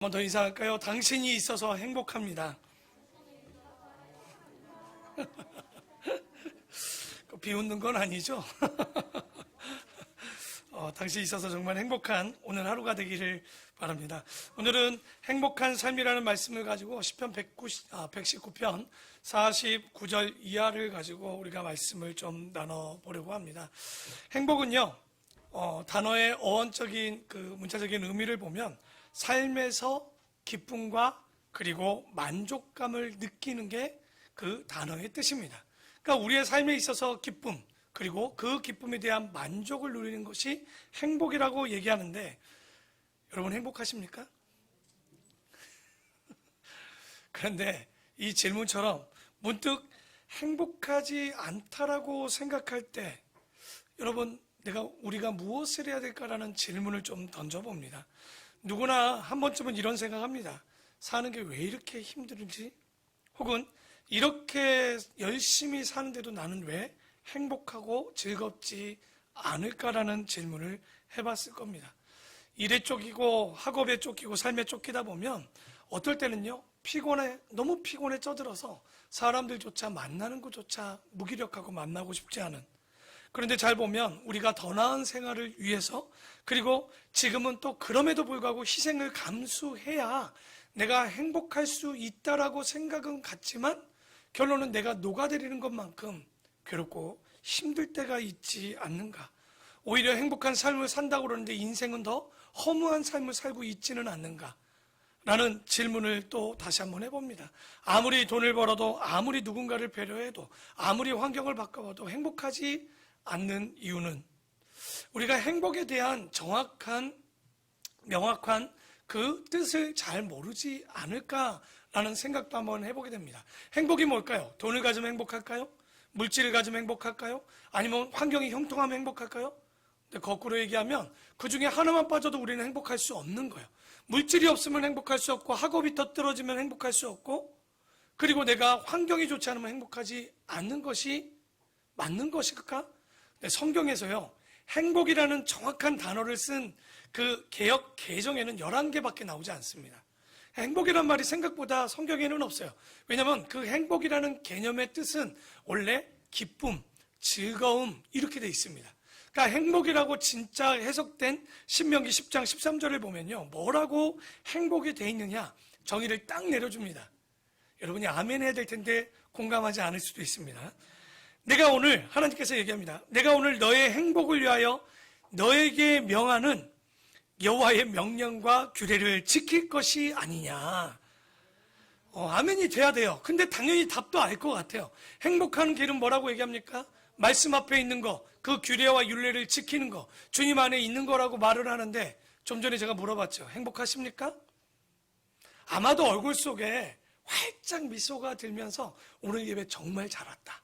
한번 더 인사할까요? 당신이 있어서 행복합니다. 비웃는 건 아니죠? 당신이 있어서 정말 행복한 오늘 하루가 되기를 바랍니다. 오늘은 행복한 삶이라는 말씀을 가지고 시편 119편 49절 이하를 가지고 우리가 말씀을 좀 나눠보려고 합니다. 행복은요, 단어의 어원적인 그 문자적인 의미를 보면 삶에서 기쁨과 그리고 만족감을 느끼는 게 그 단어의 뜻입니다. 그러니까 우리의 삶에 있어서 기쁨, 그리고 그 기쁨에 대한 만족을 누리는 것이 행복이라고 얘기하는데, 여러분 행복하십니까? 그런데 이 질문처럼 문득 행복하지 않다라고 생각할 때, 여러분 우리가 무엇을 해야 될까라는 질문을 좀 던져봅니다. 누구나 한 번쯤은 이런 생각합니다. 사는 게 왜 이렇게 힘들지? 혹은 이렇게 열심히 사는데도 나는 왜 행복하고 즐겁지 않을까라는 질문을 해봤을 겁니다. 일에 쫓기고 학업에 쫓기고 삶에 쫓기다 보면 어떨 때는요, 너무 피곤에 쪄들어서 사람들조차 만나는 것조차 무기력하고 만나고 싶지 않은, 그런데 잘 보면 우리가 더 나은 생활을 위해서, 그리고 지금은 또 그럼에도 불구하고 희생을 감수해야 내가 행복할 수 있다라고 생각은 같지만 결론은 내가 녹아내리는 것만큼 괴롭고 힘들 때가 있지 않는가. 오히려 행복한 삶을 산다고 그러는데 인생은 더 허무한 삶을 살고 있지는 않는가 라는 질문을 또 다시 한번 해봅니다. 아무리 돈을 벌어도, 아무리 누군가를 배려해도, 아무리 환경을 바꿔봐도 행복하지 않는 이유는 우리가 행복에 대한 명확한 그 뜻을 잘 모르지 않을까라는 생각도 한번 해보게 됩니다. 행복이 뭘까요? 돈을 가지면 행복할까요? 물질을 가지면 행복할까요? 아니면 환경이 형통하면 행복할까요? 근데 거꾸로 얘기하면 그 중에 하나만 빠져도 우리는 행복할 수 없는 거예요. 물질이 없으면 행복할 수 없고, 학업이 더 떨어지면 행복할 수 없고, 그리고 내가 환경이 좋지 않으면 행복하지 않는 것이 맞는 것일까? 성경에서요, 행복이라는 정확한 단어를 쓴 그 개역 개정에는 11개밖에 나오지 않습니다. 행복이란 말이 생각보다 성경에는 없어요. 왜냐하면 그 행복이라는 개념의 뜻은 원래 기쁨, 즐거움 이렇게 돼 있습니다. 그러니까 행복이라고 진짜 해석된 신명기 10장 13절을 보면요, 뭐라고 행복이 돼 있느냐 정의를 딱 내려줍니다. 여러분이 아멘 해야 될 텐데 공감하지 않을 수도 있습니다. 내가 오늘, 하나님께서 얘기합니다. 내가 오늘 너의 행복을 위하여 너에게 명하는 여호와의 명령과 규례를 지킬 것이 아니냐. 아멘이 돼야 돼요. 근데 당연히 답도 알 것 같아요. 행복한 길은 뭐라고 얘기합니까? 말씀 앞에 있는 거, 그 규례와 율례를 지키는 거, 주님 안에 있는 거라고 말을 하는데, 좀 전에 제가 물어봤죠. 행복하십니까? 아마도 얼굴 속에 활짝 미소가 들면서 오늘 예배 정말 잘 왔다.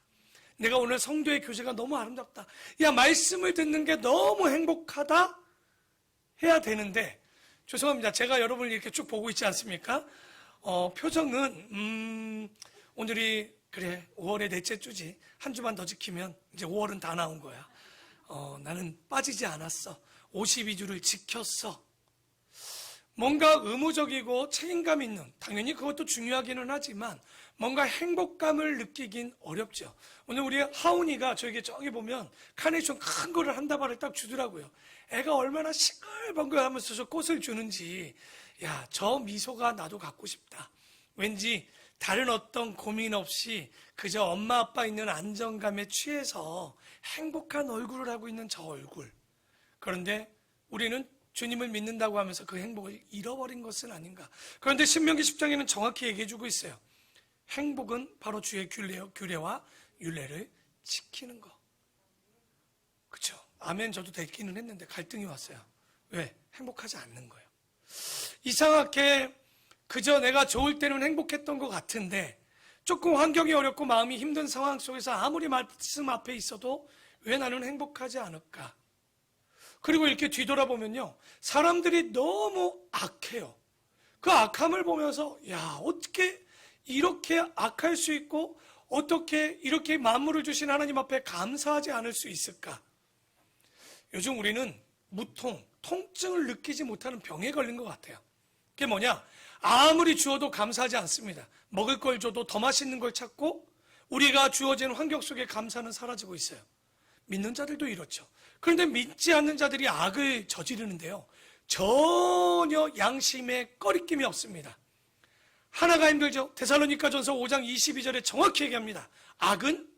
내가 오늘 성도의 교제가 너무 아름답다. 야, 말씀을 듣는 게 너무 행복하다 해야 되는데, 죄송합니다. 제가 여러분을 이렇게 쭉 보고 있지 않습니까? 표정은 오늘이 그래 5월의 넷째 주지, 한 주만 더 지키면 이제 5월은 다 나온 거야. 나는 빠지지 않았어. 52주를 지켰어. 뭔가 의무적이고 책임감 있는, 당연히 그것도 중요하기는 하지만 뭔가 행복감을 느끼긴 어렵죠. 오늘 우리 하은이가 저에게 저기 보면 카네이션 큰 거를 한 다발을 딱 주더라고요. 애가 얼마나 싱글벙글하면서 저 꽃을 주는지, 야, 저 미소가 나도 갖고 싶다. 왠지 다른 어떤 고민 없이 그저 엄마 아빠 있는 안정감에 취해서 행복한 얼굴을 하고 있는 저 얼굴. 그런데 우리는 주님을 믿는다고 하면서 그 행복을 잃어버린 것은 아닌가. 그런데 신명기 10장에는 정확히 얘기해주고 있어요. 행복은 바로 주의 규례와 율례를 지키는 거. 그렇죠? 아멘. 저도 듣기는 했는데 갈등이 왔어요. 왜? 행복하지 않는 거예요. 이상하게 그저 내가 좋을 때는 행복했던 것 같은데, 조금 환경이 어렵고 마음이 힘든 상황 속에서 아무리 말씀 앞에 있어도 왜 나는 행복하지 않을까? 그리고 이렇게 뒤돌아보면요, 사람들이 너무 악해요. 그 악함을 보면서, 야, 어떻게 이렇게 악할 수 있고, 어떻게 이렇게 만물을 주신 하나님 앞에 감사하지 않을 수 있을까? 요즘 우리는 통증을 느끼지 못하는 병에 걸린 것 같아요. 그게 뭐냐? 아무리 주어도 감사하지 않습니다. 먹을 걸 줘도 더 맛있는 걸 찾고 우리가 주어진 환경 속에 감사는 사라지고 있어요. 믿는 자들도 이렇죠. 그런데 믿지 않는 자들이 악을 저지르는데요, 전혀 양심에 꺼리낌이 없습니다. 하나가 힘들죠. 데살로니가전서 5장 22절에 정확히 얘기합니다. 악은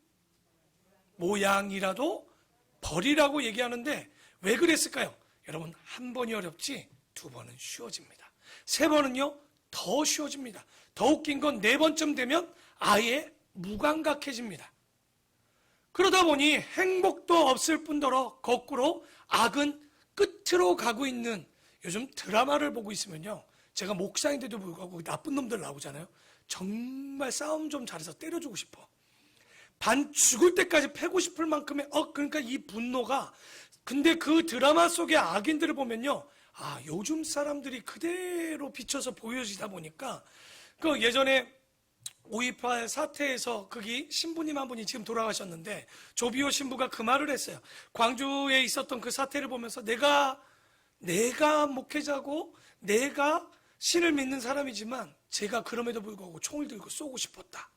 모양이라도 버리라고 얘기하는데 왜 그랬을까요? 여러분, 한 번이 어렵지 두 번은 쉬워집니다. 세 번은요 더 쉬워집니다. 더 웃긴 건 네 번쯤 되면 아예 무감각해집니다. 그러다 보니 행복도 없을 뿐더러 거꾸로 악은 끝으로 가고 있는, 요즘 드라마를 보고 있으면요, 제가 목사인데도 불구하고 나쁜 놈들 나오잖아요. 정말 싸움 좀 잘해서 때려주고 싶어. 반 죽을 때까지 패고 싶을 만큼의 그러니까 이 분노가, 근데 그 드라마 속의 악인들을 보면요, 요즘 사람들이 그대로 비춰서 보여지다 보니까, 그 예전에 5.18 사태에서 거기 신부님 한 분이 지금 돌아가셨는데 조비오 신부가 그 말을 했어요. 광주에 있었던 그 사태를 보면서 내가 목회자고 내가 신을 믿는 사람이지만 제가 그럼에도 불구하고 총을 들고 쏘고 싶었다.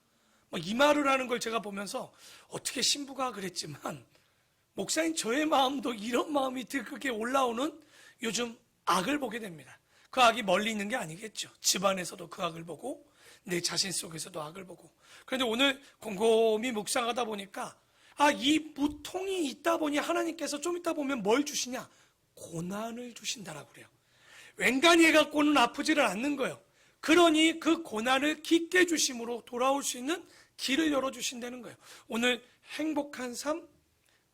이 말을 하는 걸 제가 보면서 어떻게 신부가 그랬지만 목사인 저의 마음도 이런 마음이 들끓게 올라오는 요즘 악을 보게 됩니다. 그 악이 멀리 있는 게 아니겠죠. 집안에서도 그 악을 보고 내 자신 속에서도 악을 보고. 그런데 오늘 곰곰이 묵상하다 보니까 이 무통이 있다 보니 하나님께서 좀 있다 보면 뭘 주시냐? 고난을 주신다라고 그래요. 웬간히 해갖고는 아프지를 않는 거예요. 그러니 그 고난을 깊게 주심으로 돌아올 수 있는 길을 열어주신다는 거예요. 오늘 행복한 삶,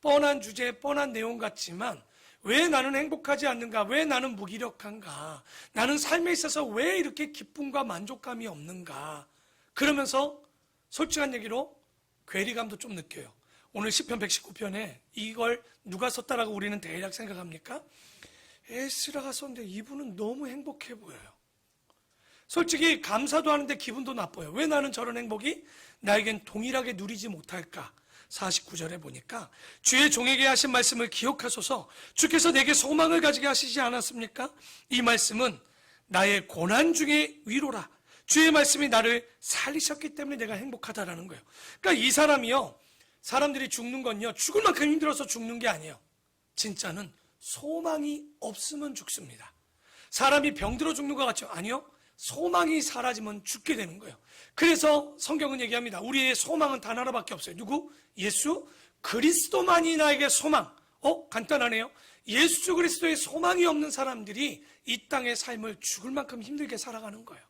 뻔한 주제, 뻔한 내용 같지만 왜 나는 행복하지 않는가? 왜 나는 무기력한가? 나는 삶에 있어서 왜 이렇게 기쁨과 만족감이 없는가? 그러면서 솔직한 얘기로 괴리감도 좀 느껴요. 오늘 시편 119편에 이걸 누가 썼다라고 우리는 대략 생각합니까? 에스라가 썼는데 이분은 너무 행복해 보여요. 솔직히 감사도 하는데 기분도 나빠요. 왜 나는 저런 행복이 나에겐 동일하게 누리지 못할까? 49절에 보니까 주의 종에게 하신 말씀을 기억하소서. 주께서 내게 소망을 가지게 하시지 않았습니까? 이 말씀은 나의 고난 중에 위로라. 주의 말씀이 나를 살리셨기 때문에 내가 행복하다라는 거예요. 그러니까 이 사람이요, 사람들이 죽는 건요, 죽을 만큼 힘들어서 죽는 게 아니에요. 진짜는 소망이 없으면 죽습니다. 사람이 병들어 죽는 것 같죠? 아니요. 소망이 사라지면 죽게 되는 거예요. 그래서 성경은 얘기합니다. 우리의 소망은 단 하나밖에 없어요. 누구? 예수 그리스도만이 나에게 소망. 간단하네요. 예수 그리스도의 소망이 없는 사람들이 이 땅의 삶을 죽을 만큼 힘들게 살아가는 거예요.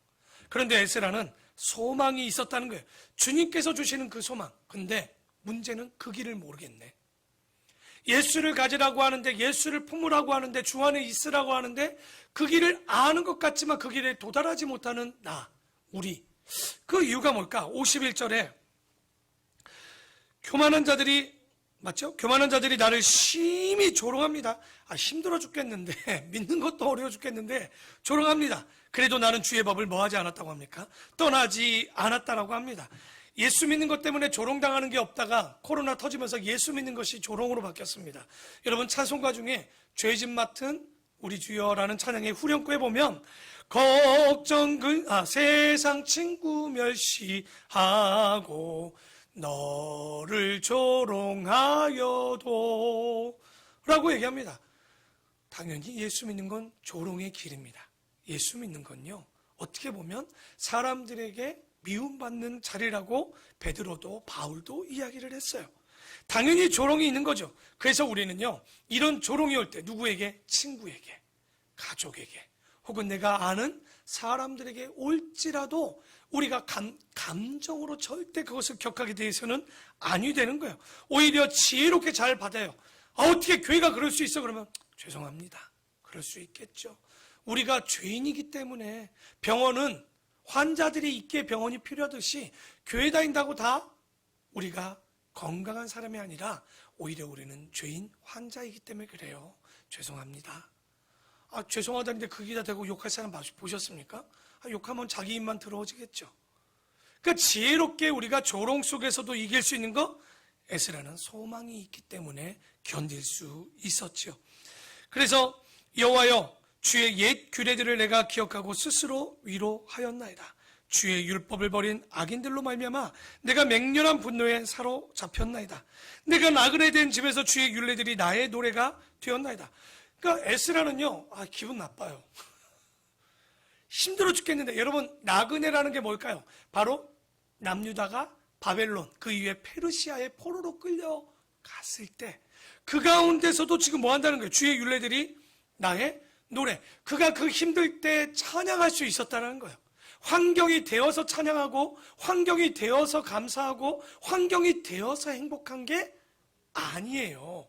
그런데 에스라는 소망이 있었다는 거예요. 주님께서 주시는 그 소망. 근데 문제는 그 길을 모르겠네. 예수를 가지라고 하는데, 예수를 품으라고 하는데, 주 안에 있으라고 하는데 그 길을 아는 것 같지만 그 길에 도달하지 못하는 우리. 그 이유가 뭘까? 51절에 교만한 자들이, 맞죠? 교만한 자들이 나를 심히 조롱합니다. 힘들어 죽겠는데, 믿는 것도 어려워 죽겠는데 조롱합니다. 그래도 나는 주의 법을 뭐하지 않았다고 합니까? 떠나지 않았다라고 합니다. 예수 믿는 것 때문에 조롱당하는 게 없다가 코로나 터지면서 예수 믿는 것이 조롱으로 바뀌었습니다. 여러분, 찬송가 중에 죄짐 맡은 우리 주여라는 찬양의 후렴구에 보면 세상 친구 멸시하고 너를 조롱하여도 라고 얘기합니다. 당연히 예수 믿는 건 조롱의 길입니다. 예수 믿는 건요, 어떻게 보면 사람들에게 미움받는 자리라고 베드로도 바울도 이야기를 했어요. 당연히 조롱이 있는 거죠. 그래서 우리는요, 이런 조롱이 올 때 누구에게? 친구에게, 가족에게, 혹은 내가 아는 사람들에게 올지라도 우리가 감정으로 절대 그것을 격하게 대해서는 아니 되는 거예요. 오히려 지혜롭게 잘 받아요. 어떻게 교회가 그럴 수 있어? 그러면 죄송합니다. 그럴 수 있겠죠. 우리가 죄인이기 때문에 병원은 환자들이 있기에 병원이 필요하듯이 교회 다닌다고 다 우리가 건강한 사람이 아니라 오히려 우리는 죄인 환자이기 때문에 그래요. 죄송합니다. 죄송하다는데 그기다 대고 욕할 사람 보셨습니까? 욕하면 자기 입만 더러워지겠죠. 그러니까 지혜롭게 우리가 조롱 속에서도 이길 수 있는 거, 에스라는 소망이 있기 때문에 견딜 수 있었죠. 그래서 여호와여, 주의 옛 규례들을 내가 기억하고 스스로 위로하였나이다. 주의 율법을 버린 악인들로 말미암아 내가 맹렬한 분노에 사로잡혔나이다. 내가 나그네 된 집에서 주의 율례들이 나의 노래가 되었나이다. 그러니까 에스라는요, 기분 나빠요. 힘들어 죽겠는데, 여러분, 나그네라는 게 뭘까요? 바로 남유다가 바벨론, 그 이후에 페르시아의 포로로 끌려갔을 때 그 가운데서도 지금 뭐 한다는 거예요? 주의 율례들이 나의 노래. 그가 그 힘들 때 찬양할 수 있었다는 거예요. 환경이 되어서 찬양하고, 환경이 되어서 감사하고, 환경이 되어서 행복한 게 아니에요.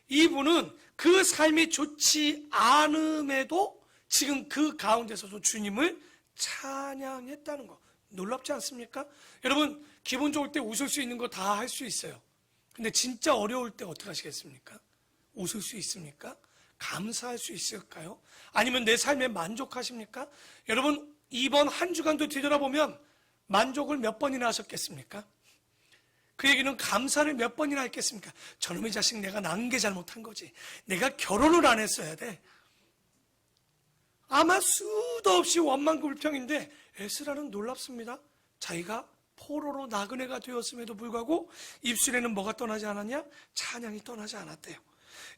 이분은 그 삶이 좋지 않음에도 지금 그 가운데서도 주님을 찬양했다는 거. 놀랍지 않습니까? 여러분, 기분 좋을 때 웃을 수 있는 거 다 할 수 있어요. 근데 진짜 어려울 때 어떻게 하시겠습니까? 웃을 수 있습니까? 감사할 수 있을까요? 아니면 내 삶에 만족하십니까? 여러분, 이번 한 주간도 뒤돌아보면 만족을 몇 번이나 하셨겠습니까? 그 얘기는 감사를 몇 번이나 했겠습니까? 저놈의 자식 내가 낳은 게 잘못한 거지. 내가 결혼을 안 했어야 돼. 아마 수도 없이 원망불평인데 에스라는 놀랍습니다. 자기가 포로로 나그네가 되었음에도 불구하고 입술에는 뭐가 떠나지 않았냐? 찬양이 떠나지 않았대요.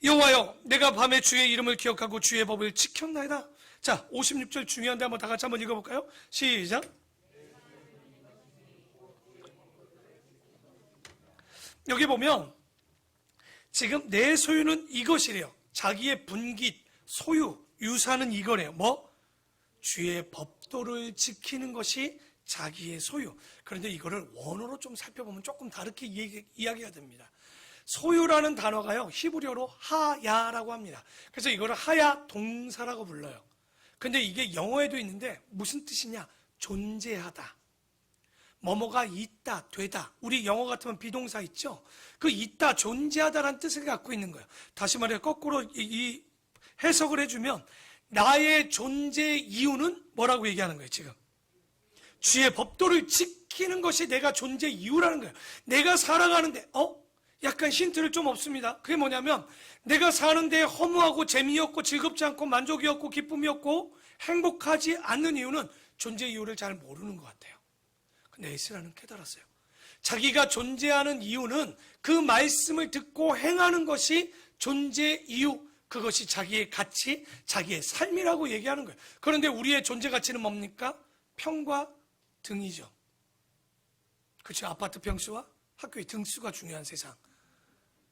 여호와여, 내가 밤에 주의 이름을 기억하고 주의 법을 지켰나이다. 자, 56절 중요한데 한번 다 같이 한번 읽어볼까요? 시작. 여기 보면 지금 내 소유는 이것이래요. 자기의 분깃, 소유, 유산은 이거래요. 뭐? 주의 법도를 지키는 것이 자기의 소유. 그런데 이거를 원어로 좀 살펴보면 조금 다르게 이야기가 됩니다. 소유라는 단어가요, 히브리어로 하야라고 합니다. 그래서 이거를 하야 동사라고 불러요. 근데 이게 영어에도 있는데 무슨 뜻이냐? 존재하다. 뭐뭐가 있다, 되다. 우리 영어 같으면 비동사 있죠? 그 있다, 존재하다라는 뜻을 갖고 있는 거예요. 다시 말해 거꾸로 이 해석을 해주면 나의 존재 이유는 뭐라고 얘기하는 거예요, 지금? 주의 법도를 지키는 것이 내가 존재 이유라는 거예요. 내가 살아가는데, 약간 힌트를 좀 없습니다. 그게 뭐냐면, 내가 사는데 허무하고 재미없고 즐겁지 않고 만족이 없고 기쁨이 없고 행복하지 않는 이유는 존재 이유를 잘 모르는 것 같아요. 근데 에스라는 깨달았어요. 자기가 존재하는 이유는 그 말씀을 듣고 행하는 것이 존재 이유, 그것이 자기의 가치, 자기의 삶이라고 얘기하는 거예요. 그런데 우리의 존재 가치는 뭡니까? 평과 등이죠. 그렇죠. 아파트 평수와 학교의 등수가 중요한 세상,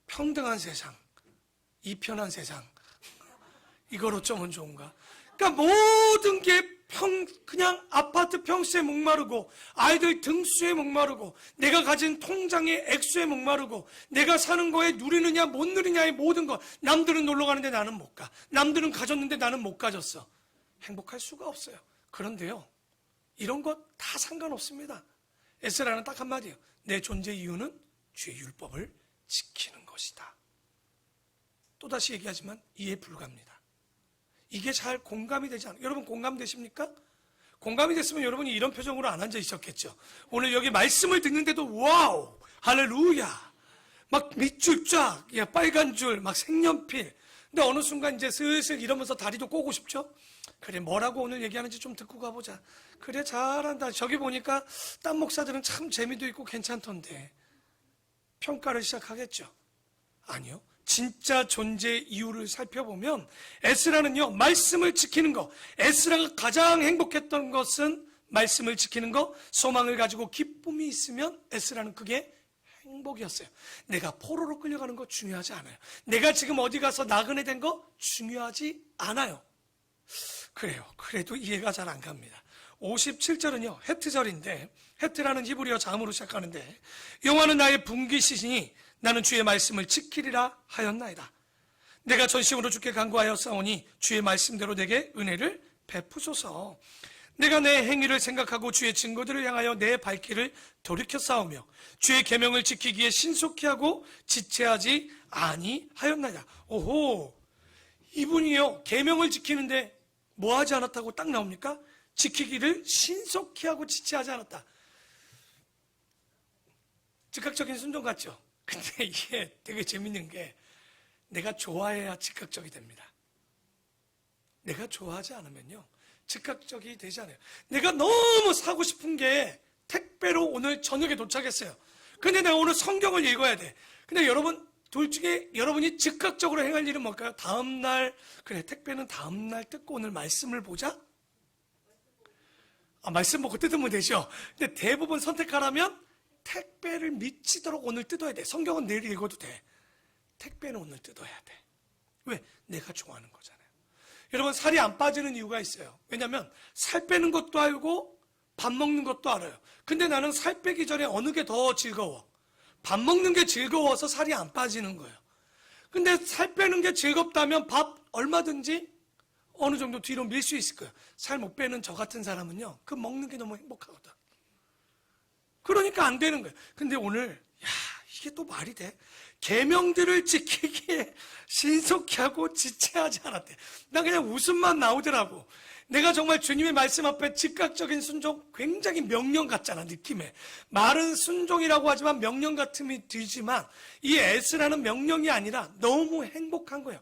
평등한 세상, 이편한 세상, 이걸 어쩌면 좋은가? 그러니까 모든 게 그냥 아파트 평수에 목마르고, 아이들 등수에 목마르고, 내가 가진 통장의 액수에 목마르고, 내가 사는 거에 누리느냐 못 누리냐의 모든 것. 남들은 놀러 가는데 나는 못 가. 남들은 가졌는데 나는 못 가졌어. 행복할 수가 없어요. 그런데요, 이런 것 다 상관없습니다. 에스라는 딱 한마디예요. 내 존재 이유는 주의 율법을 지키는 것이다. 또다시 얘기하지만 이해 불가합니다. 이게 잘 공감이 되지 않아요. 여러분 공감되십니까? 공감이 됐으면 여러분이 이런 표정으로 안 앉아 있었겠죠. 오늘 여기 말씀을 듣는데도 와우, 할렐루야, 막 밑줄 쫙, 빨간 줄, 막 색연필. 근데 어느 순간 이제 슬슬 이러면서 다리도 꼬고 싶죠? 그래, 뭐라고 오늘 얘기하는지 좀 듣고 가보자. 그래, 잘한다. 저기 보니까 딴 목사들은 참 재미도 있고 괜찮던데. 평가를 시작하겠죠? 아니요. 진짜 존재 이유를 살펴보면 에스라는요, 말씀을 지키는 거. 에스라가 가장 행복했던 것은 말씀을 지키는 거, 소망을 가지고 기쁨이 있으면 에스라는 그게 행복이었어요. 내가 포로로 끌려가는 거 중요하지 않아요. 내가 지금 어디 가서 나그네 된 거 중요하지 않아요. 그래요. 그래도 이해가 잘 안 갑니다. 57절은요, 헤트절인데, 헤트라는 히브리어 자음으로 시작하는데, 여호와는 나의 분깃이시니 나는 주의 말씀을 지키리라 하였나이다. 내가 전심으로 주께 간구하였사오니 주의 말씀대로 내게 은혜를 베푸소서. 내가 내 행위를 생각하고 주의 증거들을 향하여 내 발길을 돌이켜 싸우며 주의 계명을 지키기에 신속히 하고 지체하지 아니하였나이다. 오호, 이분이요, 계명을 지키는데 뭐 하지 않았다고 딱 나옵니까? 지키기를 신속히 하고 지체하지 않았다. 즉각적인 순종 같죠? 근데 이게 되게 재밌는 게, 내가 좋아해야 즉각적이 됩니다. 내가 좋아하지 않으면요, 즉각적이 되지 않아요. 내가 너무 사고 싶은 게 택배로 오늘 저녁에 도착했어요. 근데 내가 오늘 성경을 읽어야 돼. 근데 여러분, 둘 중에 여러분이 즉각적으로 행할 일은 뭘까요? 다음날, 그래, 택배는 다음날 뜯고 오늘 말씀을 보자? 말씀 보고 뜯으면 되죠. 근데 대부분 선택하라면 택배를 미치도록 오늘 뜯어야 돼. 성경은 내일 읽어도 돼. 택배는 오늘 뜯어야 돼. 왜? 내가 좋아하는 거잖아요. 여러분, 살이 안 빠지는 이유가 있어요. 왜냐하면 살 빼는 것도 알고 밥 먹는 것도 알아요. 근데 나는 살 빼기 전에 어느 게 더 즐거워? 밥 먹는 게 즐거워서 살이 안 빠지는 거예요. 근데 살 빼는 게 즐겁다면 밥 얼마든지 어느 정도 뒤로 밀 수 있을 거예요. 살 못 빼는 저 같은 사람은요, 그 먹는 게 너무 행복하거든. 그러니까 안 되는 거예요. 근데 오늘, 이게 또 말이 돼? 계명들을 지키기에 신속히 하고 지체하지 않았대. 난 그냥 웃음만 나오더라고. 내가 정말 주님의 말씀 앞에 즉각적인 순종, 굉장히 명령 같잖아, 느낌에. 말은 순종이라고 하지만 명령 같음이 들지만 이 S라는 명령이 아니라 너무 행복한 거예요.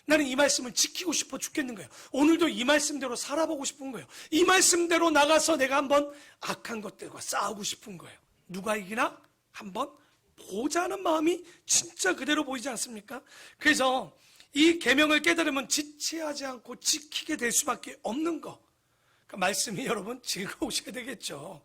나는 이 말씀을 지키고 싶어 죽겠는 거예요. 오늘도 이 말씀대로 살아보고 싶은 거예요. 이 말씀대로 나가서 내가 한번 악한 것들과 싸우고 싶은 거예요. 누가 이기나? 한번 보자는 마음이 진짜 그대로 보이지 않습니까? 그래서 이 계명을 깨달으면 지체하지 않고 지키게 될 수밖에 없는 거. 그러니까 말씀이 여러분 즐거우셔야 되겠죠.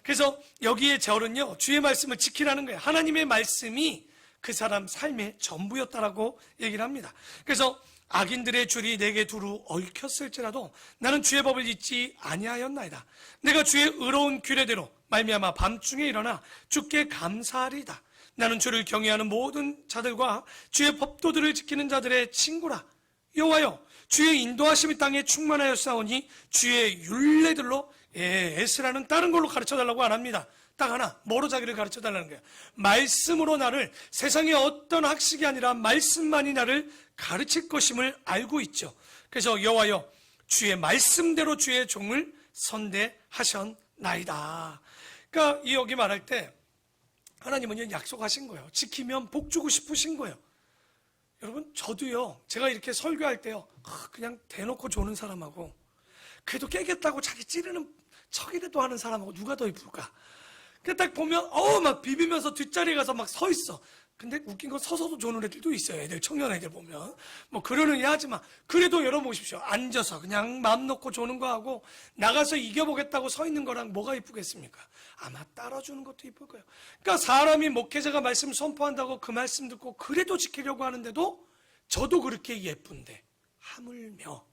그래서 여기에 절은요, 주의 말씀을 지키라는 거예요. 하나님의 말씀이 그 사람 삶의 전부였다라고 얘기를 합니다. 그래서 악인들의 줄이 내게 두루 얽혔을지라도 나는 주의 법을 잊지 아니하였나이다. 내가 주의 의로운 규례대로 말미암아 밤중에 일어나 주께 감사하리이다. 나는 주를 경외하는 모든 자들과 주의 법도들을 지키는 자들의 친구라. 여호와여, 주의 인도하심이 땅에 충만하였사오니 주의 율례들로 에스라는 다른 걸로 가르쳐달라고 안 합니다. 딱 하나, 뭐로 자기를 가르쳐달라는 거야? 말씀으로 나를, 세상의 어떤 학식이 아니라 말씀만이 나를 가르칠 것임을 알고 있죠. 그래서 여호와여, 주의 말씀대로 주의 종을 선대하셨나이다. 그러니까 이 여기 말할 때 하나님은 약속하신 거예요. 지키면 복 주고 싶으신 거예요. 여러분, 저도요, 제가 이렇게 설교할 때요, 그냥 대놓고 조는 사람하고 그래도 깨겠다고 자기 찌르는 척이라도 하는 사람하고 누가 더 이쁠까? 딱 보면 막 비비면서 뒷자리에 가서 막 서 있어. 근데 웃긴 건 서서도 조는 애들도 있어요. 애들, 청년 애들 보면 뭐 그러느냐 하지만 그래도 여러분 보십시오. 앉아서 그냥 마음 놓고 조는 거하고 나가서 이겨보겠다고 서 있는 거랑 뭐가 이쁘겠습니까? 아마 따라주는 것도 이쁠 거예요. 그러니까 사람이 목회자가 말씀 선포한다고 그 말씀 듣고 그래도 지키려고 하는데도 저도 그렇게 예쁜데 하물며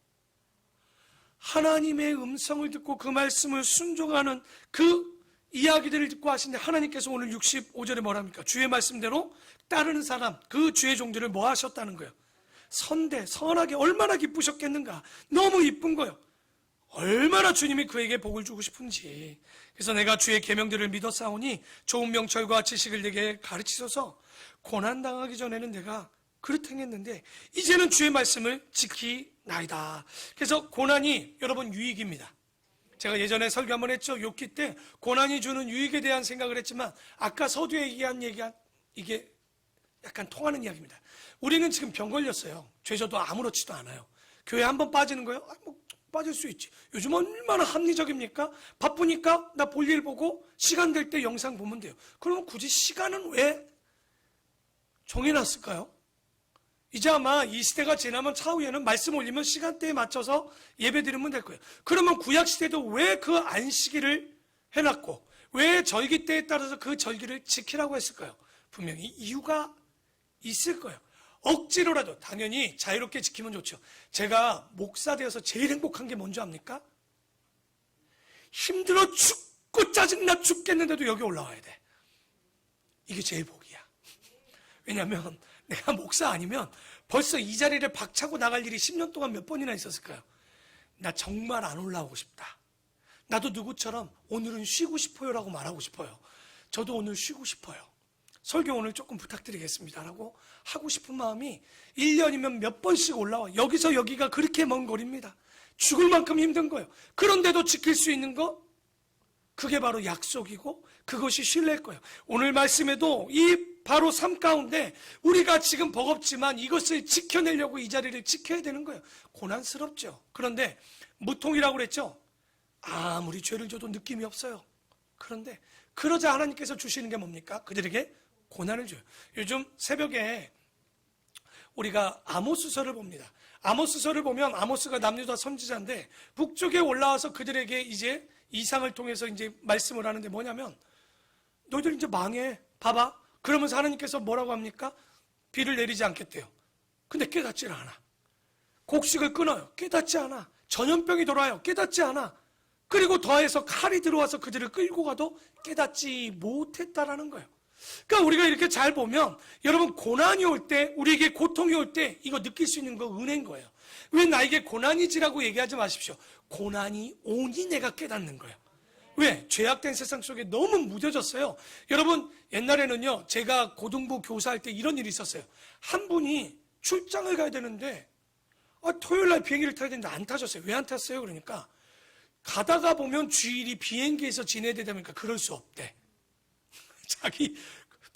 하나님의 음성을 듣고 그 말씀을 순종하는 그 이야기들을 듣고 하시는데 하나님께서 오늘 65절에 뭐랍니까? 주의 말씀대로 따르는 사람, 그 주의 종들을 뭐 하셨다는 거예요? 선하게 얼마나 기쁘셨겠는가? 너무 이쁜 거예요. 얼마나 주님이 그에게 복을 주고 싶은지. 그래서 내가 주의 계명들을 믿었사오니 좋은 명철과 지식을 내게 가르치소서. 고난당하기 전에는 내가 그렇게 행했는데 이제는 주의 말씀을 지키나이다. 그래서 고난이 여러분 유익입니다. 제가 예전에 설교 한번 했죠. 욥기 때 고난이 주는 유익에 대한 생각을 했지만 아까 서두에 얘기한 이게 약간 통하는 이야기입니다. 우리는 지금 병 걸렸어요. 죄져도 아무렇지도 않아요. 교회 한번 빠지는 거예요? 뭐 빠질 수 있지. 요즘 얼마나 합리적입니까? 바쁘니까 나 볼일 보고 시간 될 때 영상 보면 돼요. 그러면 굳이 시간은 왜 정해놨을까요? 이제 아마 이 시대가 지나면 차후에는 말씀 올리면 시간대에 맞춰서 예배 드리면 될 거예요. 그러면 구약시대도 왜 그 안식일을 해놨고 왜 절기 때에 따라서 그 절기를 지키라고 했을까요? 분명히 이유가 있을 거예요. 억지로라도 당연히 자유롭게 지키면 좋죠. 제가 목사 되어서 제일 행복한 게 뭔지 압니까? 힘들어 죽고 짜증나 죽겠는데도 여기 올라와야 돼. 이게 제일 복이야. 왜냐하면 내가 목사 아니면 벌써 이 자리를 박차고 나갈 일이 10년 동안 몇 번이나 있었을까요? 나 정말 안 올라오고 싶다. 나도 누구처럼 오늘은 쉬고 싶어요라고 말하고 싶어요. 저도 오늘 쉬고 싶어요. 설교 오늘 조금 부탁드리겠습니다 라고 하고 싶은 마음이 1년이면 몇 번씩 올라와. 여기서 여기가 그렇게 먼 거리입니다. 죽을 만큼 힘든 거예요. 그런데도 지킬 수 있는 거, 그게 바로 약속이고 그것이 신뢰일 거예요. 오늘 말씀에도 이 바로 삶 가운데 우리가 지금 버겁지만 이것을 지켜내려고 이 자리를 지켜야 되는 거예요. 고난스럽죠. 그런데 무통이라고 그랬죠. 아무리 죄를 져도 느낌이 없어요. 그런데 그러자 하나님께서 주시는 게 뭡니까? 그들에게 고난을 줘요. 요즘 새벽에 우리가 아모스서를 봅니다. 아모스서를 보면 아모스가 남유다 선지자인데 북쪽에 올라와서 그들에게 이제 이상을 통해서 이제 말씀을 하는데 뭐냐면 너희들 이제 망해. 봐봐. 그러면서 하나님께서 뭐라고 합니까? 비를 내리지 않겠대요. 근데 깨닫질 않아. 곡식을 끊어요. 깨닫지 않아. 전염병이 돌아요. 깨닫지 않아. 그리고 더해서 칼이 들어와서 그들을 끌고 가도 깨닫지 못했다라는 거예요. 그러니까 우리가 이렇게 잘 보면 여러분 고난이 올 때, 우리에게 고통이 올 때 이거 느낄 수 있는 거 은혜인 거예요. 왜 나에게 고난이지라고 얘기하지 마십시오. 고난이 오니 내가 깨닫는 거예요. 왜? 죄악된 세상 속에 너무 무뎌졌어요. 여러분 옛날에는요, 제가 고등부 교사할 때 이런 일이 있었어요. 한 분이 출장을 가야 되는데 토요일 날 비행기를 타야 되는데 안 타셨어요. 왜 안 탔어요? 그러니까 가다가 보면 주일이 비행기에서 지내야 되다 보니까 그럴 수 없대. 자기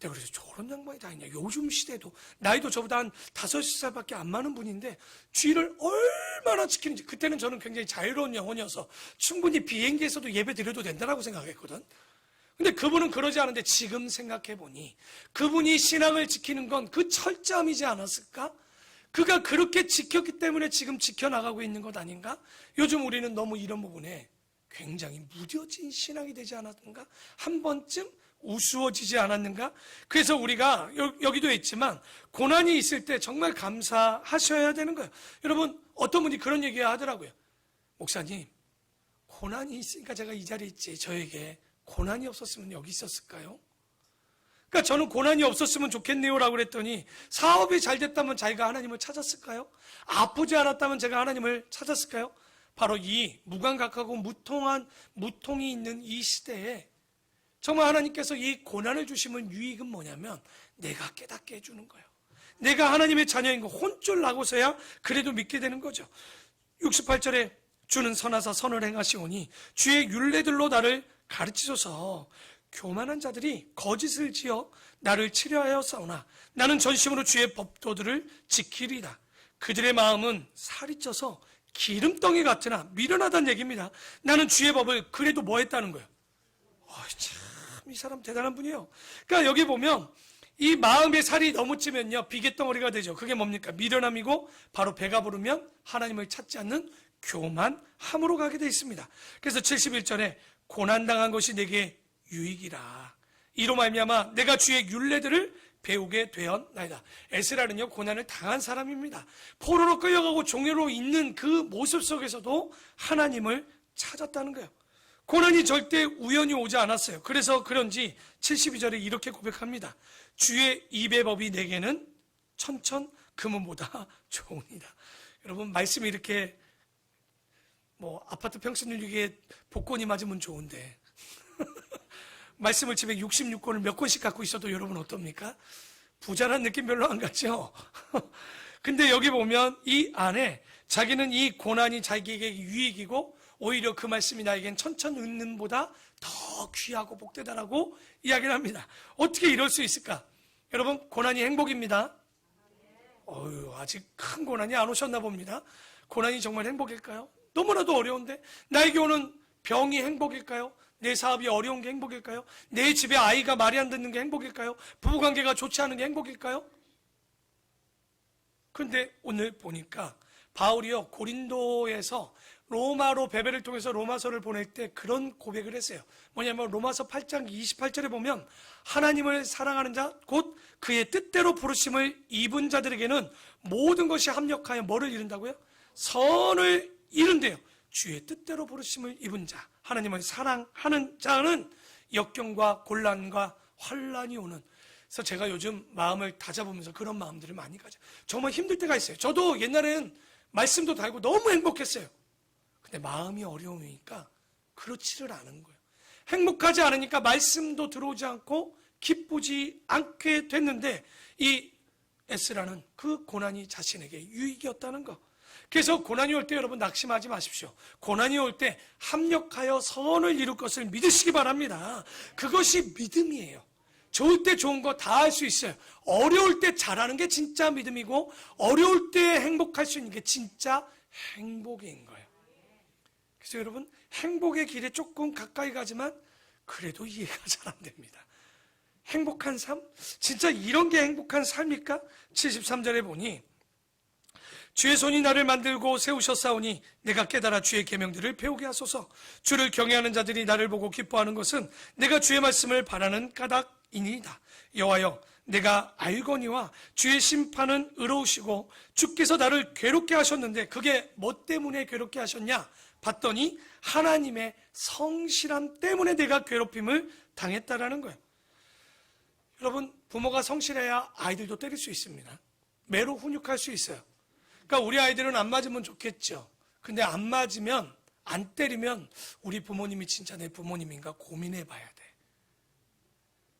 내가 그래서 저런 양반이 다 있냐. 요즘 시대도 나이도 저보다 한 5살밖에 안 많은 분인데 주일을 얼마나 지키는지. 그때는 저는 굉장히 자유로운 영혼이어서 충분히 비행기에서도 예배 드려도 된다고 생각했거든. 근데 그분은 그러지 않은데 지금 생각해보니 그분이 신앙을 지키는 건 그 철저함이지 않았을까? 그가 그렇게 지켰기 때문에 지금 지켜나가고 있는 것 아닌가? 요즘 우리는 너무 이런 부분에 굉장히 무뎌진 신앙이 되지 않았는가? 한 번쯤 우스워지지 않았는가? 그래서 우리가 여기도 있지만 고난이 있을 때 정말 감사하셔야 되는 거예요. 여러분 어떤 분이 그런 얘기 하더라고요. 목사님, 고난이 있으니까 제가 이 자리에 있지, 저에게 고난이 없었으면 여기 있었을까요? 그러니까 저는 고난이 없었으면 좋겠네요 라고 그랬더니 사업이 잘 됐다면 자기가 하나님을 찾았을까요? 아프지 않았다면 제가 하나님을 찾았을까요? 바로 이 무감각하고 무통이 있는 이 시대에 정말 하나님께서 이 고난을 주시면 유익은 뭐냐면 내가 깨닫게 해주는 거예요. 내가 하나님의 자녀인 거 혼쭐 나고서야 그래도 믿게 되는 거죠. 68절에 주는 선하사 선을 행하시오니 주의 율례들로 나를 가르치소서. 교만한 자들이 거짓을 지어 나를 치려하여 싸우나 나는 전심으로 주의 법도들을 지키리다. 그들의 마음은 살이 쪄서 기름덩이 같으나 미련하다는 얘기입니다. 나는 주의 법을 그래도 뭐 했다는 거예요. 참 이 사람 대단한 분이에요. 그러니까 여기 보면 이 마음의 살이 너무 찌면요 비계덩어리가 되죠. 그게 뭡니까? 미련함이고 바로 배가 부르면 하나님을 찾지 않는 교만함으로 가게 되어 있습니다. 그래서 71절에 고난당한 것이 내게 유익이라. 이로 말미암아 내가 주의 율례들을 배우게 되었나이다. 에스라는요 고난을 당한 사람입니다. 포로로 끌려가고 종로로 있는 그 모습 속에서도 하나님을 찾았다는 거예요. 고난이 절대 우연히 오지 않았어요. 그래서 그런지 72절에 이렇게 고백합니다. 주의 입의 법이 내게는 천천 금은보다 좋으니라. 여러분 말씀이 이렇게 아파트 평수누리기에 복권이 맞으면 좋은데 말씀을 집에 66권을 몇 권씩 갖고 있어도 여러분 어떻습니까? 부자란 느낌 별로 안 갔죠? 근데 여기 보면 이 안에 자기는 이 고난이 자기에게 유익이고 오히려 그 말씀이 나에겐 천천은는보다 더 귀하고 복되다라고 이야기를 합니다. 어떻게 이럴 수 있을까? 여러분 고난이 행복입니다. 아직 큰 고난이 안 오셨나 봅니다. 고난이 정말 행복일까요? 너무나도 어려운데 나에게 오는 병이 행복일까요? 내 사업이 어려운 게 행복일까요? 내 집에 아이가 말이 안 듣는 게 행복일까요? 부부관계가 좋지 않은 게 행복일까요? 그런데 오늘 보니까 바울이요 고린도에서 로마로 베베를 통해서 로마서를 보낼 때 그런 고백을 했어요. 뭐냐면 로마서 8장 28절에 보면 하나님을 사랑하는 자 곧 그의 뜻대로 부르심을 입은 자들에게는 모든 것이 합력하여 뭐를 이룬다고요? 선을 이룬대요. 주의 뜻대로 부르심을 입은 자, 하나님을 사랑하는 자는 역경과 곤란과 환란이 오는. 그래서 제가 요즘 마음을 다잡으면서 그런 마음들을 많이 가져. 정말 힘들 때가 있어요. 저도 옛날에는 말씀도 달고 너무 행복했어요. 근데 마음이 어려우니까 그렇지를 않은 거예요. 행복하지 않으니까 말씀도 들어오지 않고 기쁘지 않게 됐는데 이 에스라는 그 고난이 자신에게 유익이었다는 거. 그래서 고난이 올 때 여러분 낙심하지 마십시오. 고난이 올 때 합력하여 선을 이룰 것을 믿으시기 바랍니다. 그것이 믿음이에요. 좋을 때 좋은 거 다 할 수 있어요. 어려울 때 잘하는 게 진짜 믿음이고 어려울 때 행복할 수 있는 게 진짜 행복인 거예요. 그래서 여러분, 행복의 길에 조금 가까이 가지만 그래도 이해가 잘 안 됩니다. 행복한 삶? 진짜 이런 게 행복한 삶일까? 73절에 보니 주의 손이 나를 만들고 세우셨사오니 내가 깨달아 주의 계명들을 배우게 하소서. 주를 경외하는 자들이 나를 보고 기뻐하는 것은 내가 주의 말씀을 바라는 까닭이니이다. 여호와여, 내가 알거니와 주의 심판은 의로우시고 주께서 나를 괴롭게 하셨는데 그게 뭐 때문에 괴롭게 하셨냐? 봤더니 하나님의 성실함 때문에 내가 괴롭힘을 당했다라는 거예요. 여러분, 부모가 성실해야 아이들도 때릴 수 있습니다. 매로 훈육할 수 있어요. 그러니까 우리 아이들은 안 맞으면 좋겠죠. 근데 안 맞으면, 안 때리면 우리 부모님이 진짜 내 부모님인가 고민해 봐야 돼.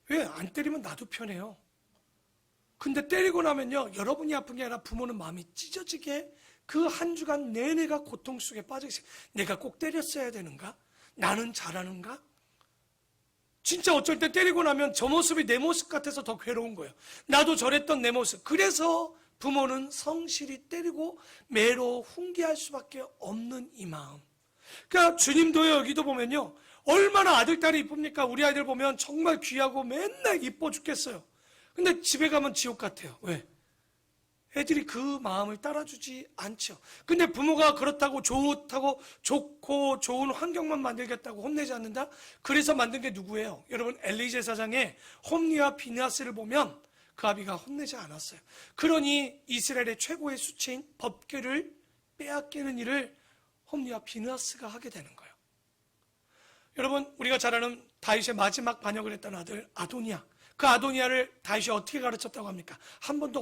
왜? 안 때리면 나도 편해요. 근데 때리고 나면요, 여러분이 아픈 게 아니라 부모는 마음이 찢어지게 그 한 주간 내내가 고통 속에 빠져 있어요. 내가 꼭 때렸어야 되는가? 나는 잘하는가? 진짜 어쩔 때 때리고 나면 저 모습이 내 모습 같아서 더 괴로운 거예요. 나도 저랬던 내 모습. 그래서 부모는 성실히 때리고 매로 훈계할 수밖에 없는 이 마음. 그러니까 주님도요, 여기도 보면요, 얼마나 아들, 딸이 이쁩니까? 우리 아이들 보면 정말 귀하고 맨날 이뻐 죽겠어요. 근데 집에 가면 지옥 같아요. 왜? 애들이 그 마음을 따라주지 않죠. 근데 부모가 그렇다고 좋고 좋은 환경만 만들겠다고 혼내지 않는다? 그래서 만든 게 누구예요? 여러분, 엘리 제사장의 홈리와 비느하스를 보면 그 아비가 혼내지 않았어요. 그러니 이스라엘의 최고의 수치인 법궤를 빼앗기는 일을 홈리와 비느하스가 하게 되는 거예요. 여러분, 우리가 잘 아는 다윗의 마지막 반역을 했던 아들 아도니아. 그 아도니아를 다윗이 어떻게 가르쳤다고 합니까? 한 번도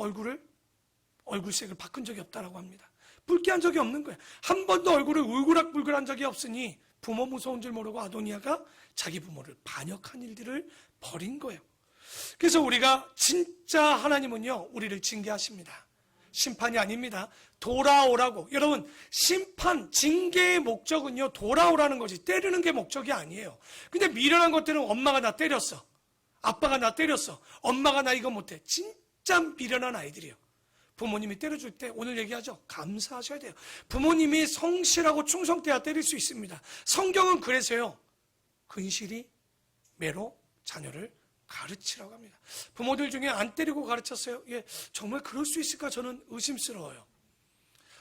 얼굴색을 바꾼 적이 없다라고 합니다. 붉게한 적이 없는 거예요. 한 번도 얼굴을 울그락불그한 적이 없으니 부모 무서운 줄 모르고 아도니아가 자기 부모를 반역한 일들을 벌인 거예요. 그래서 우리가 진짜 하나님은요, 우리를 징계하십니다. 심판이 아닙니다. 돌아오라고. 여러분, 심판, 징계의 목적은요, 돌아오라는 거지 때리는 게 목적이 아니에요. 근데 미련한 것들은 엄마가 나 때렸어, 아빠가 나 때렸어, 엄마가 나 이거 못해. 진짜 미련한 아이들이에요. 부모님이 때려줄 때 오늘 얘기하죠. 감사하셔야 돼요. 부모님이 성실하고 충성돼야 때릴 수 있습니다. 성경은 그래서요, 근실이 매로 자녀를 가르치라고 합니다. 부모들 중에 안 때리고 가르쳤어요? 예, 정말 그럴 수 있을까? 저는 의심스러워요.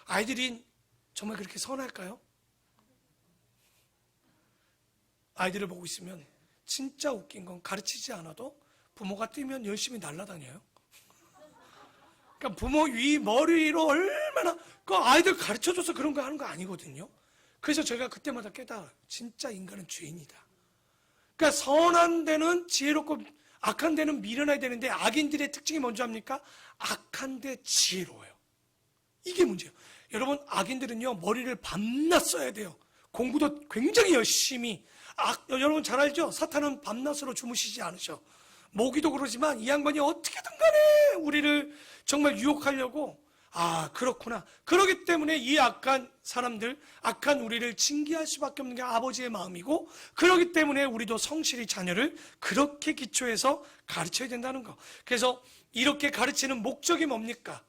아이들이 정말 그렇게 선할까요? 아이들을 보고 있으면 진짜 웃긴 건 가르치지 않아도 부모가 뛰면 열심히 날아다녀요. 그러니까 부모 위 머리 위로 얼마나 그 아이들 가르쳐줘서 그런 거 하는 거 아니거든요. 그래서 제가 그때마다 깨달아요. 진짜 인간은 죄인이다. 그러니까 선한 데는 지혜롭고 악한 데는 미련해야 되는데 악인들의 특징이 뭔지 압니까? 악한 데 지혜로워요. 이게 문제예요. 여러분, 악인들은요, 머리를 밤낮 써야 돼요. 공부도 굉장히 열심히. 여러분 잘 알죠? 사탄은 밤낮으로 주무시지 않으셔. 모기도 그러지만 이 양반이 어떻게든 간에 우리를 정말 유혹하려고, 그렇구나. 그렇기 때문에 이 악한 사람들, 악한 우리를 징계할 수밖에 없는 게 아버지의 마음이고, 그렇기 때문에 우리도 성실히 자녀를 그렇게 기초해서 가르쳐야 된다는 거. 그래서 이렇게 가르치는 목적이 뭡니까?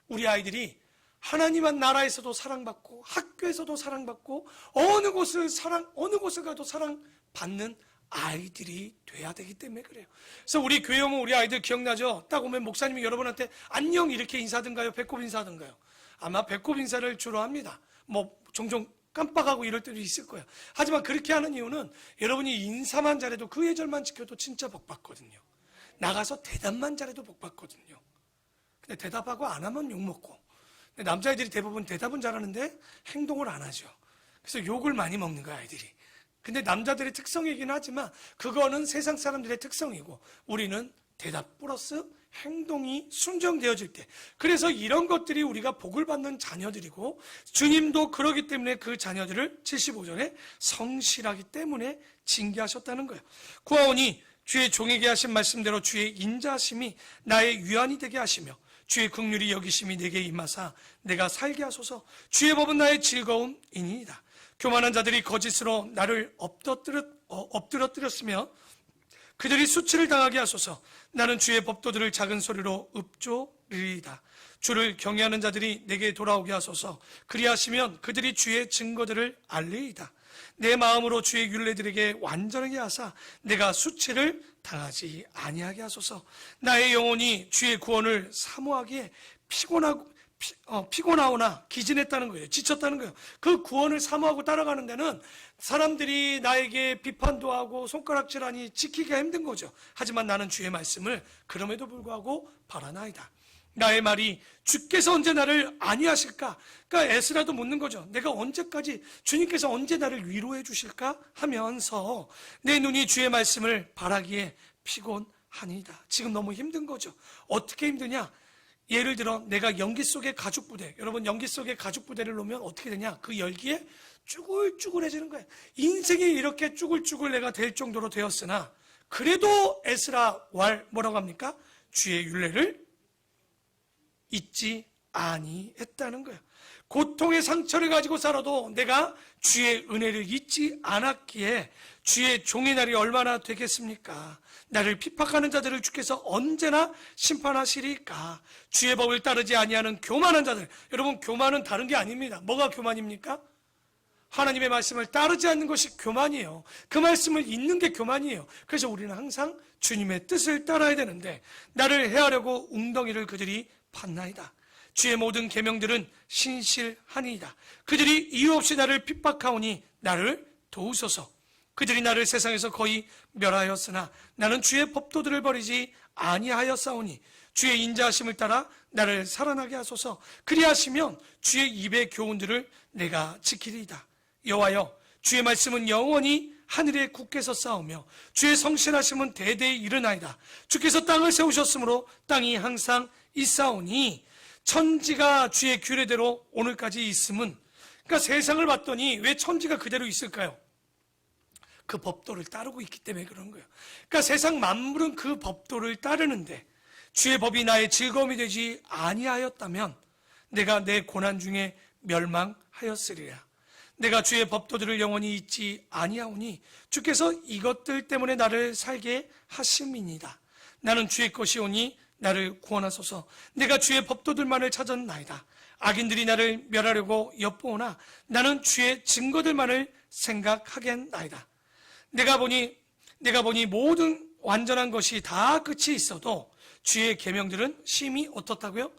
우리 아이들이 하나님한 나라에서도 사랑받고 학교에서도 사랑받고 어느 곳을 가도 사랑받는 아이들이 돼야 되기 때문에 그래요. 그래서 우리 교회 오면 우리 아이들 기억나죠? 딱 오면 목사님이 여러분한테 안녕 이렇게 인사하든가요? 배꼽 인사하든가요? 아마 배꼽 인사를 주로 합니다. 뭐 종종 깜빡하고 이럴 때도 있을 거예요. 하지만 그렇게 하는 이유는 여러분이 인사만 잘해도 그 예절만 지켜도 진짜 복 받거든요. 나가서 대답만 잘해도 복 받거든요. 근데 대답하고 안 하면 욕먹고. 근데 남자애들이 대부분 대답은 잘하는데 행동을 안 하죠. 그래서 욕을 많이 먹는 거야, 아이들이. 근데 남자들의 특성이긴 하지만 그거는 세상 사람들의 특성이고 우리는 대답 플러스 행동이 순정되어질 때, 그래서 이런 것들이 우리가 복을 받는 자녀들이고 주님도 그러기 때문에 그 자녀들을 75절에 성실하기 때문에 징계하셨다는 거예요. 구하오니 주의 종에게 하신 말씀대로 주의 인자하심이 나의 위안이 되게 하시며 주의 긍휼이 여기심이 내게 임하사 내가 살게 하소서. 주의 법은 나의 즐거움이니이다. 교만한 자들이 거짓으로 나를 엎드렸으며 그들이 수치를 당하게 하소서. 나는 주의 법도들을 작은 소리로 읊조리리이다. 주를 경외하는 자들이 내게 돌아오게 하소서. 그리하시면 그들이 주의 증거들을 알리이다. 내 마음으로 주의 율례들에게 완전하게 하사 내가 수치를 당하지 아니하게 하소서. 나의 영혼이 주의 구원을 사모하기에 피곤하거나 기진했다는 거예요. 지쳤다는 거예요. 그 구원을 사모하고 따라가는 데는 사람들이 나에게 비판도 하고 손가락질하니 지키기가 힘든 거죠. 하지만 나는 주의 말씀을 그럼에도 불구하고 바라나이다. 나의 말이 주께서 언제 나를 안위하실까? 그러니까 에스라도 묻는 거죠. 내가 언제까지, 주님께서 언제 나를 위로해 주실까? 하면서 내 눈이 주의 말씀을 바라기에 피곤하니다. 지금 너무 힘든 거죠. 어떻게 힘드냐? 예를 들어 내가 연기 속의 가죽부대, 여러분 연기 속의 가죽부대를 놓으면 어떻게 되냐? 그 열기에 쭈글쭈글해지는 거예요. 인생이 이렇게 쭈글쭈글 내가 될 정도로 되었으나 그래도 에스라 뭐라고 합니까? 주의 율례를 잊지 아니했다는 거예요. 고통의 상처를 가지고 살아도 내가 주의 은혜를 잊지 않았기에 주의 종의 날이 얼마나 되겠습니까? 나를 핍박하는 자들을 주께서 언제나 심판하시리까? 주의 법을 따르지 아니하는 교만한 자들. 여러분, 교만은 다른 게 아닙니다. 뭐가 교만입니까? 하나님의 말씀을 따르지 않는 것이 교만이에요. 그 말씀을 잊는 게 교만이에요. 그래서 우리는 항상 주님의 뜻을 따라야 되는데 나를 해하려고 웅덩이를 그들이 팠나이다. 주의 모든 계명들은 신실하니이다. 그들이 이유 없이 나를 핍박하오니 나를 도우소서. 그들이 나를 세상에서 거의 멸하였으나 나는 주의 법도들을 버리지 아니하였사오니 주의 인자하심을 따라 나를 살아나게 하소서. 그리하시면 주의 입의 교훈들을 내가 지키리이다. 여호와여, 주의 말씀은 영원히 하늘에 굳게 섰사오며 주의 성실하심은 대대히 일어나이다. 주께서 땅을 세우셨으므로 땅이 항상 있사오니 천지가 주의 규례대로 오늘까지 있음은, 그러니까 세상을 봤더니 왜 천지가 그대로 있을까요? 그 법도를 따르고 있기 때문에 그런 거예요. 그러니까 세상 만물은 그 법도를 따르는데 주의 법이 나의 즐거움이 되지 아니하였다면 내가 내 고난 중에 멸망하였으리라. 내가 주의 법도들을 영원히 잊지 아니하오니 주께서 이것들 때문에 나를 살게 하심이니이다. 나는 주의 것이오니 나를 구원하소서. 내가 주의 법도들만을 찾았나이다. 악인들이 나를 멸하려고 엿보오나 나는 주의 증거들만을 생각하겠나이다. 내가 보니 모든 완전한 것이 다 끝이 있어도 주의 계명들은 심히 어떻다고요?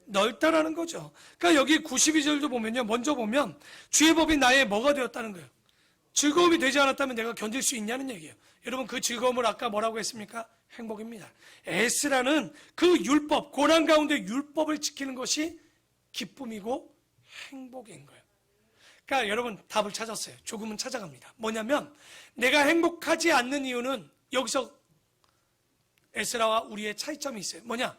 넓다라는 거죠. 그러니까 여기 92절도 보면요, 먼저 보면 주의 법이 나의 뭐가 되었다는 거예요. 즐거움이 되지 않았다면 내가 견딜 수 있냐는 얘기예요. 여러분, 그 즐거움을 아까 뭐라고 했습니까? 행복입니다. 에스라는 그 율법, 고난 가운데 율법을 지키는 것이 기쁨이고 행복인 거예요. 그러니까 여러분, 답을 찾았어요. 조금은 찾아갑니다. 뭐냐면 내가 행복하지 않는 이유는 여기서 에스라와 우리의 차이점이 있어요. 뭐냐?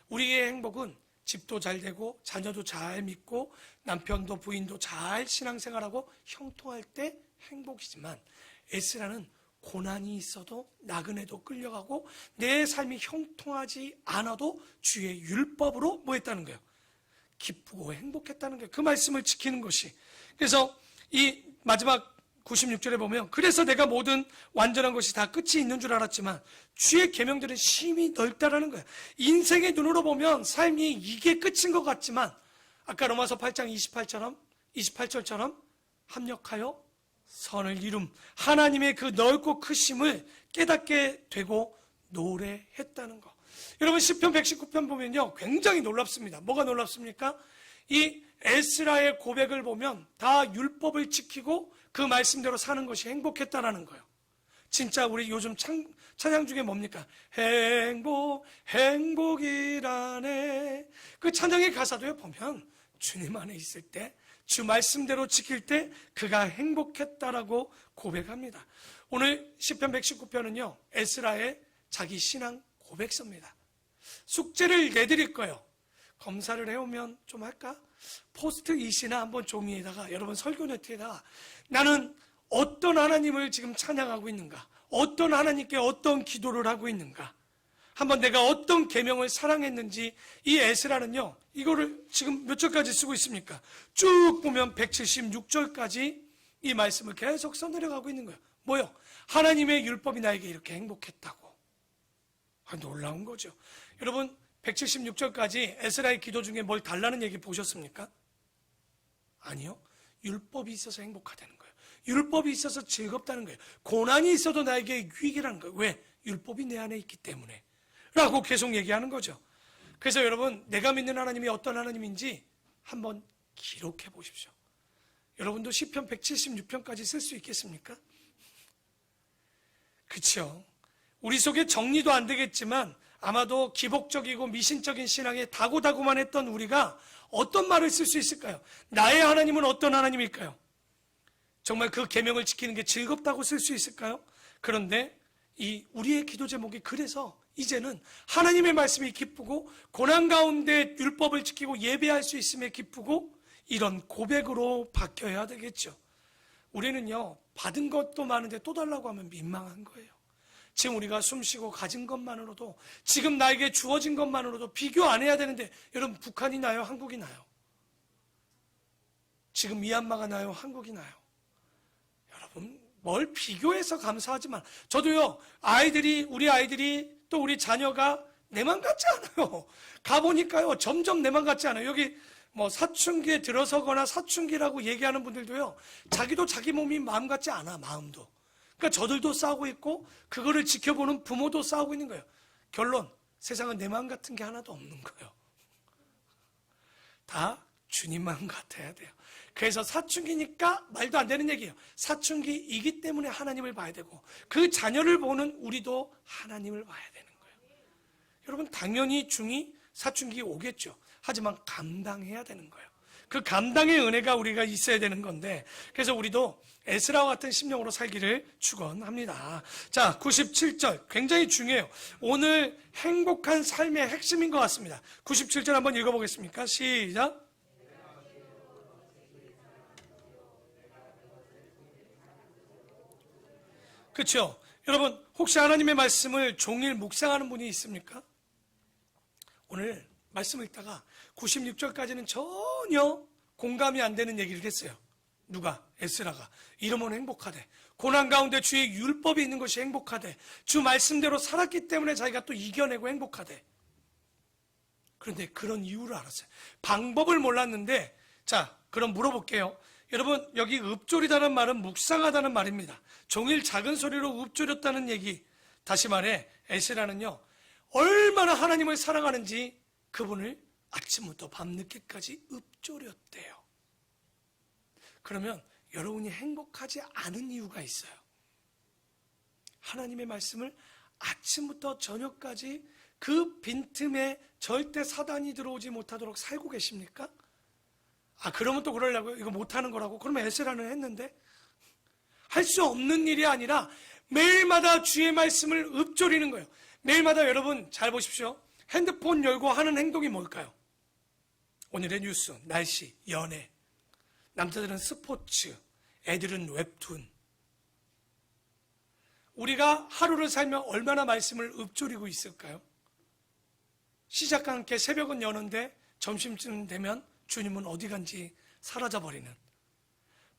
우리의 행복은 집도 잘 되고 자녀도 잘 믿고 남편도 부인도 잘 신앙생활하고 형통할 때 행복이지만 에스라는 고난이 있어도 나그네도 끌려가고 내 삶이 형통하지 않아도 주의 율법으로 뭐 했다는 거예요? 기쁘고 행복했다는 거예요. 그 말씀을 지키는 것이. 그래서 이 마지막 96절에 보면 그래서 내가 모든 완전한 것이 다 끝이 있는 줄 알았지만 주의 계명들은 심히 넓다라는 거예요. 인생의 눈으로 보면 삶이 이게 끝인 것 같지만 아까 로마서 8장 28절처럼 합력하여 선을 이룸, 하나님의 그 넓고 크심을 깨닫게 되고 노래했다는 거. 여러분, 시편 119편 보면요 굉장히 놀랍습니다. 뭐가 놀랍습니까? 이 에스라의 고백을 보면 다 율법을 지키고 그 말씀대로 사는 것이 행복했다라는 거예요. 진짜 우리 요즘 찬양 중에 뭡니까? 행복이라네. 그 찬양의 가사도요 보면 주님 안에 있을 때, 주 말씀대로 지킬 때 그가 행복했다라고 고백합니다. 오늘 시편 119편은요 에스라의 자기 신앙 고백서입니다. 숙제를 내드릴 거예요. 검사를 해오면 좀 할까? 포스트잇이나 한번 종이에다가, 여러분 설교노트에다가 나는 어떤 하나님을 지금 찬양하고 있는가, 어떤 하나님께 어떤 기도를 하고 있는가, 한번 내가 어떤 계명을 사랑했는지. 이 에스라는요 이거를 지금 몇 절까지 쓰고 있습니까? 쭉 보면 176절까지 이 말씀을 계속 써내려가고 있는 거예요. 뭐요? 하나님의 율법이 나에게 이렇게 행복했다고, 놀라운 거죠. 여러분 176절까지 에스라의 기도 중에 뭘 달라는 얘기 보셨습니까? 아니요. 율법이 있어서 행복하다는 거예요. 율법이 있어서 즐겁다는 거예요. 고난이 있어도 나에게 유익이라는 거예요. 왜? 율법이 내 안에 있기 때문에 라고 계속 얘기하는 거죠. 그래서 여러분 내가 믿는 하나님이 어떤 하나님인지 한번 기록해 보십시오. 여러분도 시편 176편까지 쓸 수 있겠습니까? 그렇죠. 우리 속에 정리도 안 되겠지만 아마도 기복적이고 미신적인 신앙에 다고다고만 했던 우리가 어떤 말을 쓸 수 있을까요? 나의 하나님은 어떤 하나님일까요? 정말 그 계명을 지키는 게 즐겁다고 쓸 수 있을까요? 그런데 이 우리의 기도 제목이 그래서 이제는 하나님의 말씀이 기쁘고 고난 가운데 율법을 지키고 예배할 수 있음에 기쁘고 이런 고백으로 바뀌어야 되겠죠. 우리는요 받은 것도 많은데 또 달라고 하면 민망한 거예요. 지금 우리가 숨쉬고 가진 것만으로도 지금 나에게 주어진 것만으로도 비교 안 해야 되는데 여러분 북한이 나요? 한국이 나요? 지금 미얀마가 나요? 한국이 나요? 여러분 뭘 비교해서 감사하지만 저도요 우리 아이들이 또 우리 자녀가 내만 같지 않아요. 가보니까요 점점 내만 같지 않아요. 여기 뭐 사춘기에 들어서거나 사춘기라고 얘기하는 분들도요 자기도 자기 몸이 마음 같지 않아. 마음도. 그러니까 저들도 싸우고 있고 그거를 지켜보는 부모도 싸우고 있는 거예요. 결론 세상은 내 마음 같은 게 하나도 없는 거예요. 다 주님 마음 같아야 돼요. 그래서 사춘기니까 말도 안 되는 얘기예요. 사춘기이기 때문에 하나님을 봐야 되고 그 자녀를 보는 우리도 하나님을 봐야 되는 거예요. 여러분 당연히 중2 사춘기 오겠죠. 하지만 감당해야 되는 거예요. 그 감당의 은혜가 우리가 있어야 되는 건데 그래서 우리도 에스라와 같은 심령으로 살기를 축원합니다. 자 97절 굉장히 중요해요. 오늘 행복한 삶의 핵심인 것 같습니다. 97절 한번 읽어보겠습니까? 시작. 그렇죠? 여러분 혹시 하나님의 말씀을 종일 묵상하는 분이 있습니까? 오늘 말씀 읽다가 96절까지는 전혀 공감이 안 되는 얘기를 했어요. 누가? 에스라가. 이러면 행복하대. 고난 가운데 주의 율법이 있는 것이 행복하대. 주 말씀대로 살았기 때문에 자기가 또 이겨내고 행복하대. 그런데 그런 이유를 알았어요. 방법을 몰랐는데 자 그럼 물어볼게요. 여러분 여기 읊조리다는 말은 묵상하다는 말입니다. 종일 작은 소리로 읊조렸다는 얘기. 다시 말해 에스라는요 얼마나 하나님을 사랑하는지 그분을 아침부터 밤늦게까지 읊조렸대요. 그러면 여러분이 행복하지 않은 이유가 있어요. 하나님의 말씀을 아침부터 저녁까지 그 빈틈에 절대 사단이 들어오지 못하도록 살고 계십니까? 그러면 또 그러려고요? 이거 못하는 거라고? 그러면 에스라는 했는데 할 수 없는 일이 아니라 매일마다 주의 말씀을 읊조리는 거예요. 매일마다 여러분 잘 보십시오. 핸드폰 열고 하는 행동이 뭘까요? 오늘의 뉴스, 날씨, 연애. 남자들은 스포츠, 애들은 웹툰. 우리가 하루를 살며 얼마나 말씀을 읊조리고 있을까요? 시작과 함께 새벽은 여는데 점심쯤 되면 주님은 어디 간지 사라져버리는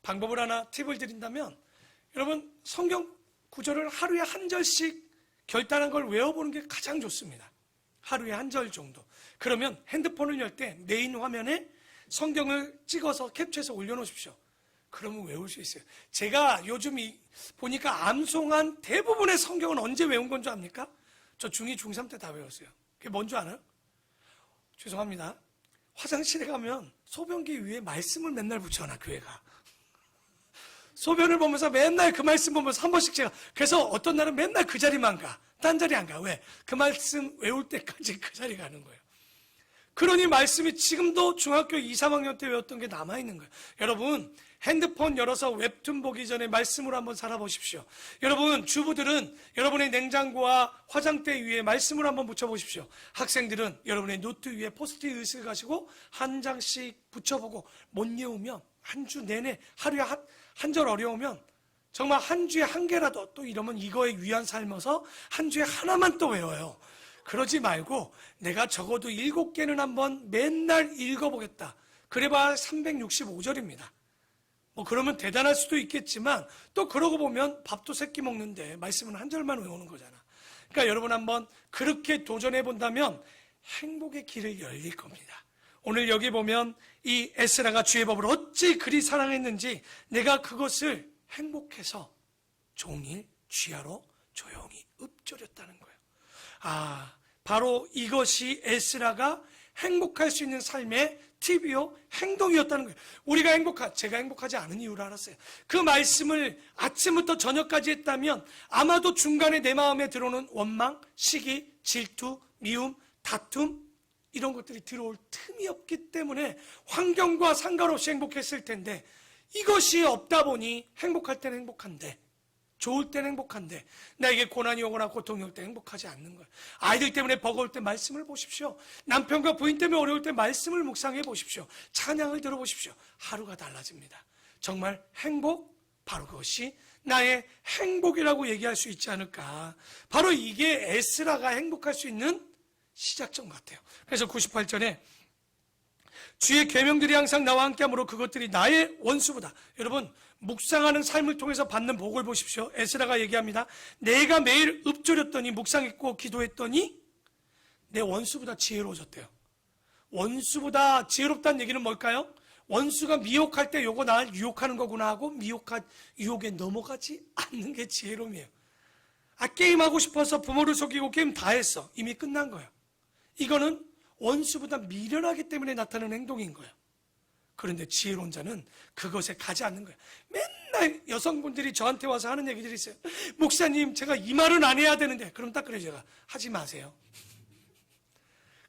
방법을 하나 팁을 드린다면 여러분 성경 구절을 하루에 한 절씩 결단한 걸 외워보는 게 가장 좋습니다. 하루에 한 절 정도. 그러면 핸드폰을 열 때 메인 화면에 성경을 찍어서 캡처해서 올려놓으십시오. 그러면 외울 수 있어요. 제가 요즘 보니까 암송한 대부분의 성경은 언제 외운 건 줄 압니까? 저 중2, 중3 때 다 외웠어요. 그게 뭔 줄 알아요? 죄송합니다. 화장실에 가면 소변기 위에 말씀을 맨날 붙여놔, 교회가. 소변을 보면서 맨날 그 말씀 보면서 한 번씩 제가, 그래서 어떤 날은 맨날 그 자리만 가. 딴 자리 안 가. 왜? 그 말씀 외울 때까지 그 자리 가는 거예요. 그러니 말씀이 지금도 중학교 2, 3학년 때 외웠던 게 남아있는 거예요. 여러분, 핸드폰 열어서 웹툰 보기 전에 말씀으로 한번 살아보십시오. 여러분, 주부들은 여러분의 냉장고와 화장대 위에 말씀을 한번 붙여보십시오. 학생들은 여러분의 노트 위에 포스트잇을 가지고 한 장씩 붙여보고 못 외우면 한 주 내내 하루에 한 절 어려우면 정말 한 주에 한 개라도 또 이러면 이거에 위안 삼아서 한 주에 하나만 또 외워요. 그러지 말고 내가 적어도 7개는 한번 맨날 읽어보겠다. 그래봐야 365절입니다. 뭐 그러면 대단할 수도 있겠지만 또 그러고 보면 밥도 세끼 먹는데 말씀은 한 절만 외우는 거잖아. 그러니까 여러분 한번 그렇게 도전해 본다면 행복의 길을 열릴 겁니다. 오늘 여기 보면 이 에스라가 주의 법을 어찌 그리 사랑했는지 내가 그것을 행복해서 종일 쥐하러 조용히 읊조렸다는 거예요. 바로 이것이 에스라가 행복할 수 있는 삶의 팁이요 행동이었다는 거예요. 제가 행복하지 않은 이유를 알았어요. 그 말씀을 아침부터 저녁까지 했다면 아마도 중간에 내 마음에 들어오는 원망, 시기, 질투, 미움, 다툼 이런 것들이 들어올 틈이 없기 때문에 환경과 상관없이 행복했을 텐데, 이것이 없다 보니 행복할 때는 행복한데, 좋을 때는 행복한데 나에게 고난이 오거나 고통이 올 때 행복하지 않는 거예요. 아이들 때문에 버거울 때 말씀을 보십시오. 남편과 부인 때문에 어려울 때 말씀을 묵상해 보십시오. 찬양을 들어보십시오. 하루가 달라집니다. 정말 행복, 바로 그것이 나의 행복이라고 얘기할 수 있지 않을까. 바로 이게 에스라가 행복할 수 있는 시작점 같아요. 그래서 98절에 주의 계명들이 항상 나와 함께하므로 그것들이 나의 원수보다. 여러분, 묵상하는 삶을 통해서 받는 복을 보십시오. 에스라가 얘기합니다. 내가 매일 읊조렸더니, 묵상했고 기도했더니 내 원수보다 지혜로워졌대요. 원수보다 지혜롭다는 얘기는 뭘까요? 원수가 미혹할 때 요거 날 유혹하는 거구나 하고 유혹에 넘어가지 않는 게 지혜로움이에요. 게임하고 싶어서 부모를 속이고 게임 다 했어. 이미 끝난 거예요. 이거는 원수보다 미련하기 때문에 나타나는 행동인 거예요. 그런데 지혜로운 자는 그것에 가지 않는 거예요. 맨날 여성분들이 저한테 와서 하는 얘기들이 있어요. 목사님, 제가 이 말은 안 해야 되는데. 그럼 딱 그래요. 제가 하지 마세요.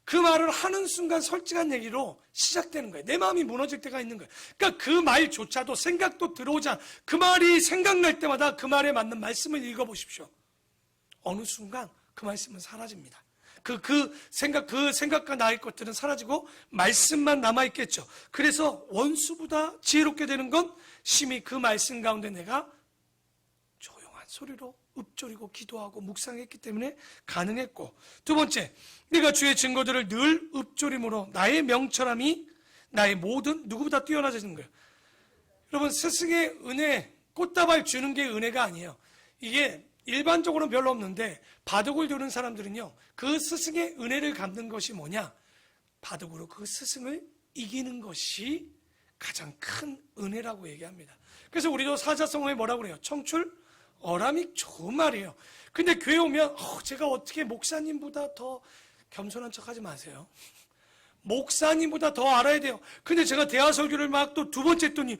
그 말을 하는 순간 솔직한 얘기로 시작되는 거예요. 내 마음이 무너질 때가 있는 거예요. 그러니까 그 말조차도 생각도 들어오지 않아. 그 말이 생각날 때마다 그 말에 맞는 말씀을 읽어보십시오. 어느 순간 그 말씀은 사라집니다. 그 생각과 나의 것들은 사라지고 말씀만 남아있겠죠. 그래서 원수보다 지혜롭게 되는 건 심히 그 말씀 가운데 내가 조용한 소리로 읊조리고 기도하고 묵상했기 때문에 가능했고, 두 번째, 내가 주의 증거들을 늘 읊조림으로 나의 명철함이 나의 모든 누구보다 뛰어나지는 거예요. 여러분, 스승의 은혜, 꽃다발 주는 게 은혜가 아니에요. 이게 일반적으로는 별로 없는데 바둑을 두는 사람들은요, 그 스승의 은혜를 갚는 것이 뭐냐? 바둑으로 그 스승을 이기는 것이 가장 큰 은혜라고 얘기합니다. 그래서 우리도 사자성어에 뭐라고 그래요? 청출, 어람이 좋은 말이에요. 근데 교회 오면 제가 어떻게 목사님보다 더 겸손한 척하지 마세요. 목사님보다 더 알아야 돼요. 근데 제가 대화 설교를 막 또 두 번째 했더니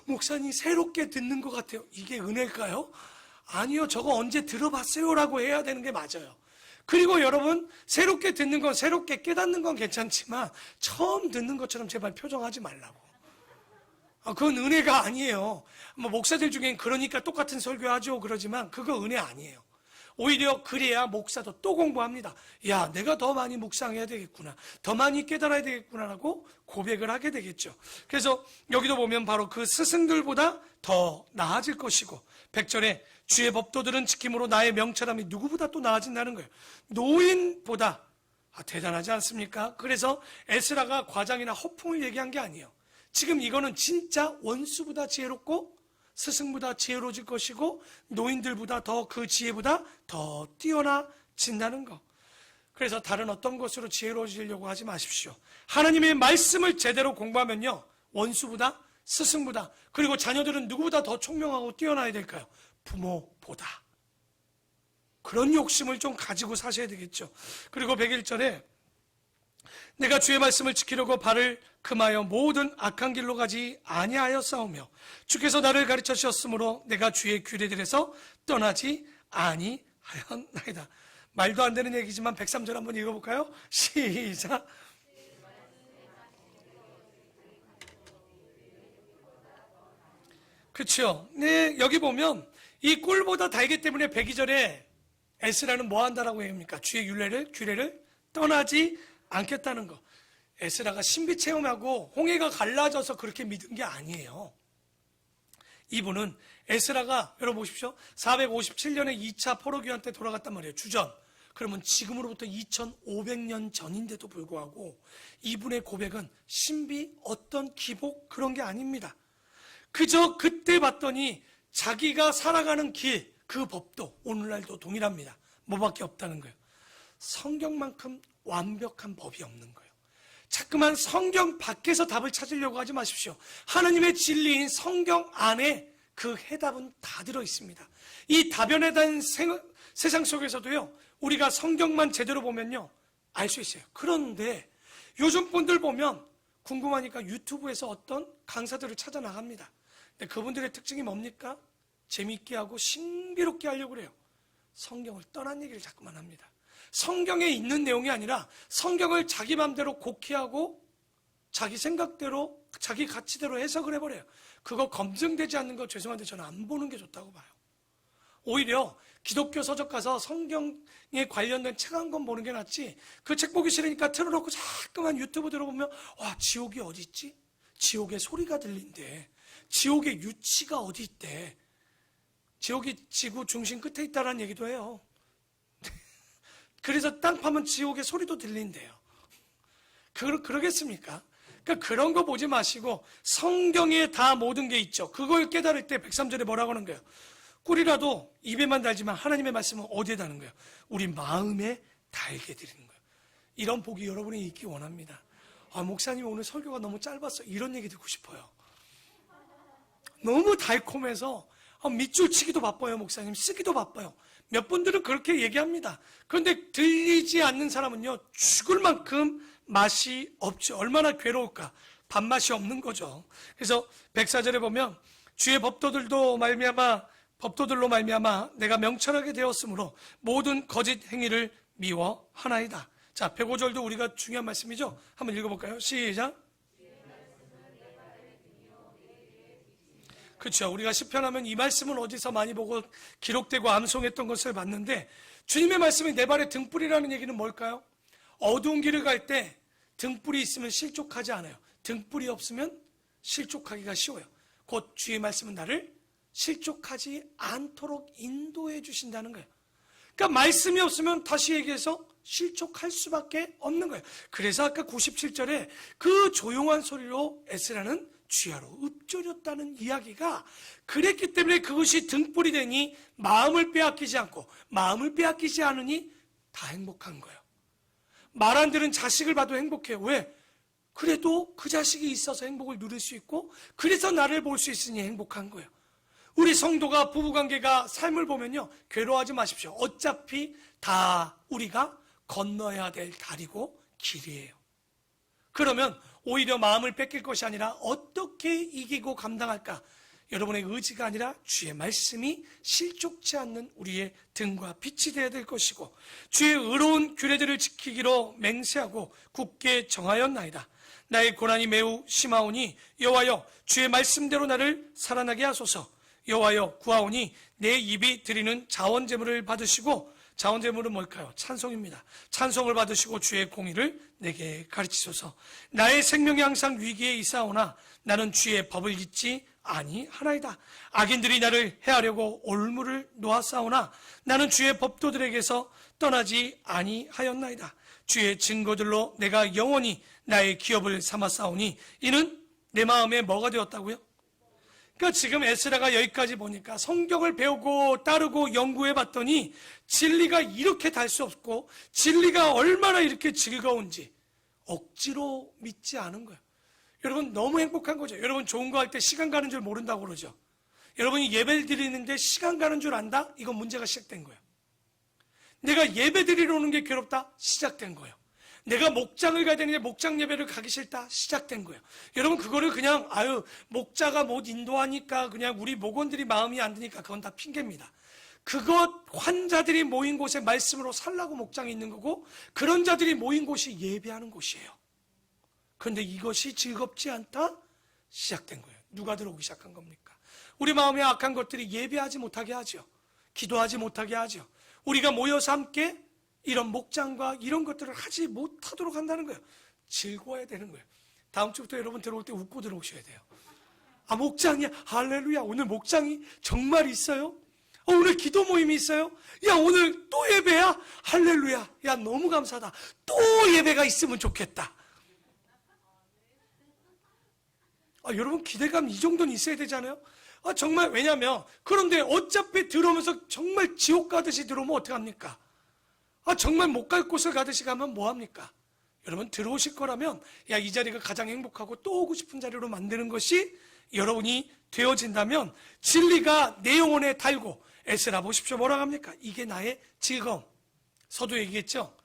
목사님 새롭게 듣는 것 같아요. 이게 은혜일까요? 아니요, 저거 언제 들어봤어요? 라고 해야 되는 게 맞아요. 그리고 여러분, 새롭게 듣는 건, 새롭게 깨닫는 건 괜찮지만 처음 듣는 것처럼 제발 표정하지 말라고. 그건 은혜가 아니에요. 목사들 중엔 그러니까 똑같은 설교하죠 그러지만 그거 은혜 아니에요. 오히려 그래야 목사도 또 공부합니다. 야, 내가 더 많이 묵상해야 되겠구나, 더 많이 깨달아야 되겠구나라고 고백을 하게 되겠죠. 그래서 여기도 보면 바로 그 스승들보다 더 나아질 것이고, 100절에 주의 법도들은 지킴으로 나의 명철함이 누구보다 또 나아진다는 거예요. 노인보다. 대단하지 않습니까? 그래서 에스라가 과장이나 허풍을 얘기한 게 아니에요. 지금 이거는 진짜 원수보다 지혜롭고 스승보다 지혜로워질 것이고 노인들보다 더 그 지혜보다 더 뛰어나진다는 거. 그래서 다른 어떤 것으로 지혜로워지려고 하지 마십시오. 하나님의 말씀을 제대로 공부하면요, 원수보다 스승보다, 그리고 자녀들은 누구보다 더 총명하고 뛰어나야 될까요? 부모보다. 그런 욕심을 좀 가지고 사셔야 되겠죠. 그리고 101절에 내가 주의 말씀을 지키려고 발을 금하여 모든 악한 길로 가지 아니하여 싸우며 주께서 나를 가르쳐 주셨으므로 내가 주의 규례들에서 떠나지 아니하였나이다. 말도 안 되는 얘기지만 103절 한번 읽어볼까요? 시작. 그렇죠. 네, 여기 보면 이 꿀보다 달기 때문에 102절에 에스라는 뭐 한다라고 얘기합니까? 주의 규례를 떠나지 않겠다는 거. 에스라가 신비 체험하고 홍해가 갈라져서 그렇게 믿은 게 아니에요. 이분은 에스라가, 여러분 보십시오. 457년에 2차 포로기환 때 돌아갔단 말이에요. 주전. 그러면 지금으로부터 2500년 전인데도 불구하고 이분의 고백은 신비, 어떤 기복, 그런 게 아닙니다. 그저 그때 봤더니 자기가 살아가는 길, 그 법도 오늘날도 동일합니다. 뭐밖에 없다는 거예요. 성경만큼 완벽한 법이 없는 거예요. 자꾸만 성경 밖에서 답을 찾으려고 하지 마십시오. 하나님의 진리인 성경 안에 그 해답은 다 들어 있습니다. 이 다변에 대한 세상 속에서도요, 우리가 성경만 제대로 보면요, 알 수 있어요. 그런데 요즘 분들 보면 궁금하니까 유튜브에서 어떤 강사들을 찾아 나갑니다. 근데 그분들의 특징이 뭡니까? 재미있게 하고 신비롭게 하려고 그래요. 성경을 떠난 얘기를 자꾸만 합니다. 성경에 있는 내용이 아니라 성경을 자기 마음대로 곡해하고 자기 생각대로 자기 가치대로 해석을 해버려요. 그거 검증되지 않는 거 죄송한데 저는 안 보는 게 좋다고 봐요. 오히려 기독교 서적 가서 성경에 관련된 책 한 권 보는 게 낫지, 그 책 보기 싫으니까 틀어놓고 자꾸만 유튜브 들어보면 와, 지옥이 어디 있지? 지옥의 소리가 들린대. 지옥의 유치가 어디 있대. 지옥이 지구 중심 끝에 있다라는 얘기도 해요. 그래서 땅 파면 지옥의 소리도 들린대요. 그러겠습니까? 그러니까 그런 거 보지 마시고 성경에 다 모든 게 있죠. 그걸 깨달을 때 103절에 뭐라고 하는 거예요? 꿀이라도 입에만 달지만 하나님의 말씀은 어디에 다는 거예요? 우리 마음에 달게 드리는 거예요. 이런 복이 여러분이 있기 원합니다. 아, 목사님 오늘 설교가 너무 짧았어. 이런 얘기 듣고 싶어요. 너무 달콤해서 밑줄 치기도 바빠요. 목사님 쓰기도 바빠요. 몇 분들은 그렇게 얘기합니다. 그런데 들리지 않는 사람은요, 죽을 만큼 맛이 없죠. 얼마나 괴로울까. 밥맛이 없는 거죠. 그래서 104절에 보면 주의 법도들로 말미암아 내가 명철하게 되었으므로 모든 거짓 행위를 미워하나이다. 자, 105절도 우리가 중요한 말씀이죠. 한번 읽어볼까요? 시작. 그렇죠. 우리가 시편하면 이 말씀은 어디서 많이 보고 기록되고 암송했던 것을 봤는데, 주님의 말씀이 내 발의 등불이라는 얘기는 뭘까요? 어두운 길을 갈 때 등불이 있으면 실족하지 않아요. 등불이 없으면 실족하기가 쉬워요. 곧 주의 말씀은 나를 실족하지 않도록 인도해 주신다는 거예요. 그러니까 말씀이 없으면 다시 얘기해서 실족할 수밖에 없는 거예요. 그래서 아까 97절에 그 조용한 소리로 에스라는 주야로 읊조렸다는 이야기가 그랬기 때문에 그것이 등불이 되니 마음을 빼앗기지 않고 마음을 빼앗기지 않으니 다 행복한 거예요. 말 안 들은 자식을 봐도 행복해요. 왜? 그래도 그 자식이 있어서 행복을 누릴 수 있고 그래서 나를 볼 수 있으니 행복한 거예요. 우리 성도가 부부관계가 삶을 보면요, 괴로워하지 마십시오. 어차피 다 우리가 건너야 될 다리고 길이에요. 그러면 오히려 마음을 뺏길 것이 아니라 어떻게 이기고 감당할까? 여러분의 의지가 아니라 주의 말씀이 실족치 않는 우리의 등과 빛이 되어야 될 것이고, 주의 의로운 규례들을 지키기로 맹세하고 굳게 정하였나이다. 나의 고난이 매우 심하오니 여호와여 주의 말씀대로 나를 살아나게 하소서. 여호와여 구하오니 내 입이 드리는 자원제물을 받으시고, 자원제물은 뭘까요? 찬송입니다. 찬송을 받으시고 주의 공의를 내게 가르치소서. 나의 생명이 항상 위기에 있사오나 나는 주의 법을 잊지 아니하나이다. 악인들이 나를 해하려고 올무를 놓았사오나 나는 주의 법도들에게서 떠나지 아니하였나이다. 주의 증거들로 내가 영원히 나의 기업을 삼았사오니 이는 내 마음에 뭐가 되었다고요? 그러니까 지금 에스라가 여기까지 보니까 성경을 배우고 따르고 연구해 봤더니 진리가 이렇게 달 수 없고 진리가 얼마나 이렇게 즐거운지 억지로 믿지 않은 거예요. 여러분 너무 행복한 거죠. 여러분 좋은 거 할 때 시간 가는 줄 모른다고 그러죠. 여러분이 예배를 드리는데 시간 가는 줄 안다? 이건 문제가 시작된 거예요. 내가 예배 드리러 오는 게 괴롭다? 시작된 거예요. 내가 목장을 가야 되는데 목장 예배를 가기 싫다? 시작된 거예요. 여러분 그거를 그냥 목자가 못 인도하니까 그냥 우리 목원들이 마음이 안 드니까 그건 다 핑계입니다. 그것 환자들이 모인 곳에 말씀으로 살라고 목장이 있는 거고 그런 자들이 모인 곳이 예배하는 곳이에요. 그런데 이것이 즐겁지 않다? 시작된 거예요. 누가 들어오기 시작한 겁니까? 우리 마음에 악한 것들이 예배하지 못하게 하죠. 기도하지 못하게 하죠. 우리가 모여서 함께 이런 목장과 이런 것들을 하지 못하도록 한다는 거예요. 즐거워야 되는 거예요. 다음 주부터 여러분 들어올 때 웃고 들어오셔야 돼요. 아, 목장이야. 할렐루야. 오늘 목장이 정말 있어요? 오늘 기도 모임이 있어요? 야, 오늘 또 예배야? 할렐루야. 야, 너무 감사하다. 또 예배가 있으면 좋겠다. 여러분 기대감 이 정도는 있어야 되잖아요. 정말 왜냐면 그런데 어차피 들어오면서 정말 지옥 가듯이 들어오면 어떡합니까? 정말 못 갈 곳을 가듯이 가면 뭐합니까? 여러분 들어오실 거라면 이 자리가 가장 행복하고 또 오고 싶은 자리로 만드는 것이 여러분이 되어진다면 진리가 내 영혼에 달고 에스라 보십시오. 뭐라고 합니까? 이게 나의 즐거움. 서두 얘기했죠?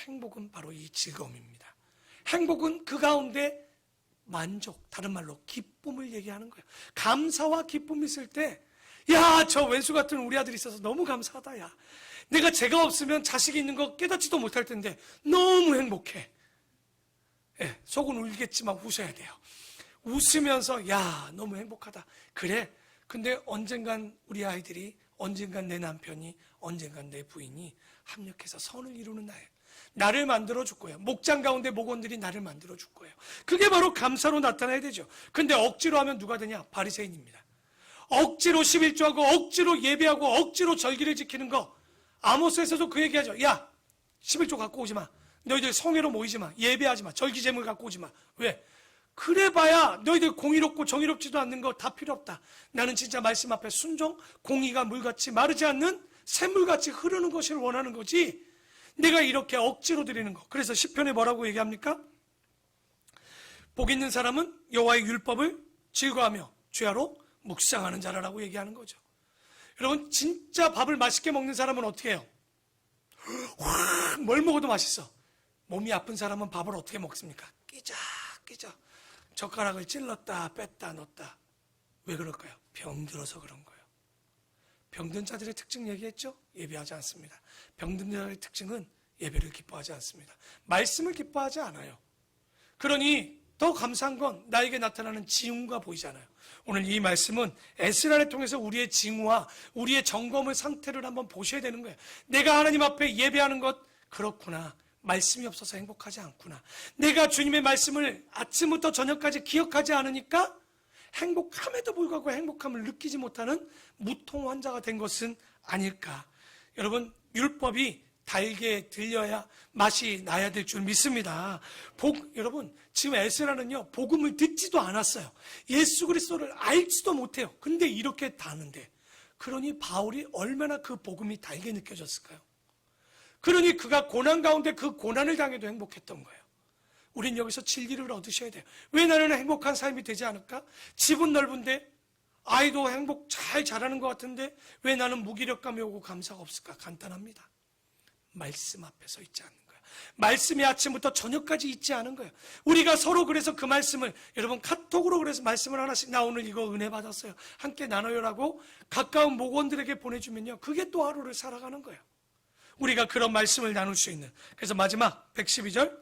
행복은 바로 이 즐거움입니다. 행복은 그 가운데 만족, 다른 말로 기쁨을 얘기하는 거예요. 감사와 기쁨이 있을 때, 저 왼수 같은 우리 아들이 있어서 너무 감사하다. 내가 제가 없으면 자식이 있는 거 깨닫지도 못할 텐데 너무 행복해. 속은 울겠지만 웃어야 돼요. 웃으면서 너무 행복하다. 그래. 근데 언젠간 우리 아이들이, 언젠간 내 남편이, 언젠간 내 부인이 합력해서 선을 이루는 날, 나를 만들어 줄 거예요. 목장 가운데 목원들이 나를 만들어 줄 거예요. 그게 바로 감사로 나타나야 되죠. 근데 억지로 하면 누가 되냐? 바리새인입니다. 억지로 11조하고 억지로 예배하고 억지로 절기를 지키는 거. 아모스에서도 그 얘기하죠. 11조 갖고 오지 마. 너희들 성회로 모이지 마. 예배하지 마. 절기 제물 갖고 오지 마. 왜? 그래봐야 너희들 공의롭고 정의롭지도 않는 거 다 필요 없다. 나는 진짜 말씀 앞에 순종, 공의가 물같이 마르지 않는 샘물같이 흐르는 것을 원하는 거지. 내가 이렇게 억지로 드리는 거. 그래서 시편에 뭐라고 얘기합니까? 복 있는 사람은 여호와의 율법을 즐거워하며 주야로 묵상하는 자라라고 얘기하는 거죠. 여러분 진짜 밥을 맛있게 먹는 사람은 어떻게 해요? 뭘 먹어도 맛있어. 몸이 아픈 사람은 밥을 어떻게 먹습니까? 끼적끼적 젓가락을 찔렀다 뺐다 넣었다. 왜 그럴까요? 병들어서 그런 거예요. 병든 자들의 특징 얘기했죠? 예배하지 않습니다. 병든 자들의 특징은 예배를 기뻐하지 않습니다. 말씀을 기뻐하지 않아요. 그러니 더 감사한 건 나에게 나타나는 징후가 보이잖아요. 오늘 이 말씀은 에스라를 통해서 우리의 징후와 우리의 점검의 상태를 한번 보셔야 되는 거예요. 내가 하나님 앞에 예배하는 것, 그렇구나. 말씀이 없어서 행복하지 않구나. 내가 주님의 말씀을 아침부터 저녁까지 기억하지 않으니까 행복함에도 불구하고 행복함을 느끼지 못하는 무통 환자가 된 것은 아닐까. 여러분 율법이 달게 들려야 맛이 나야 될 줄 믿습니다. 여러분 지금 에스라는요 복음을 듣지도 않았어요. 예수 그리스도를 알지도 못해요. 근데 이렇게 다는데, 그러니 바울이 얼마나 그 복음이 달게 느껴졌을까요? 그러니 그가 고난 가운데 그 고난을 당해도 행복했던 거예요. 우린 여기서 진리를 얻으셔야 돼요. 왜 나는 행복한 삶이 되지 않을까? 집은 넓은데 아이도 행복 잘 자라는 것 같은데 왜 나는 무기력감이 오고 감사가 없을까? 간단합니다. 말씀 앞에 서 있지 않는 거예요. 말씀이 아침부터 저녁까지 있지 않은 거예요. 우리가 서로 그래서 그 말씀을, 여러분 카톡으로 그래서 말씀을 하나씩, 나 오늘 이거 은혜 받았어요, 함께 나눠요라고 가까운 목원들에게 보내주면요, 그게 또 하루를 살아가는 거예요. 우리가 그런 말씀을 나눌 수 있는. 그래서 마지막 112절,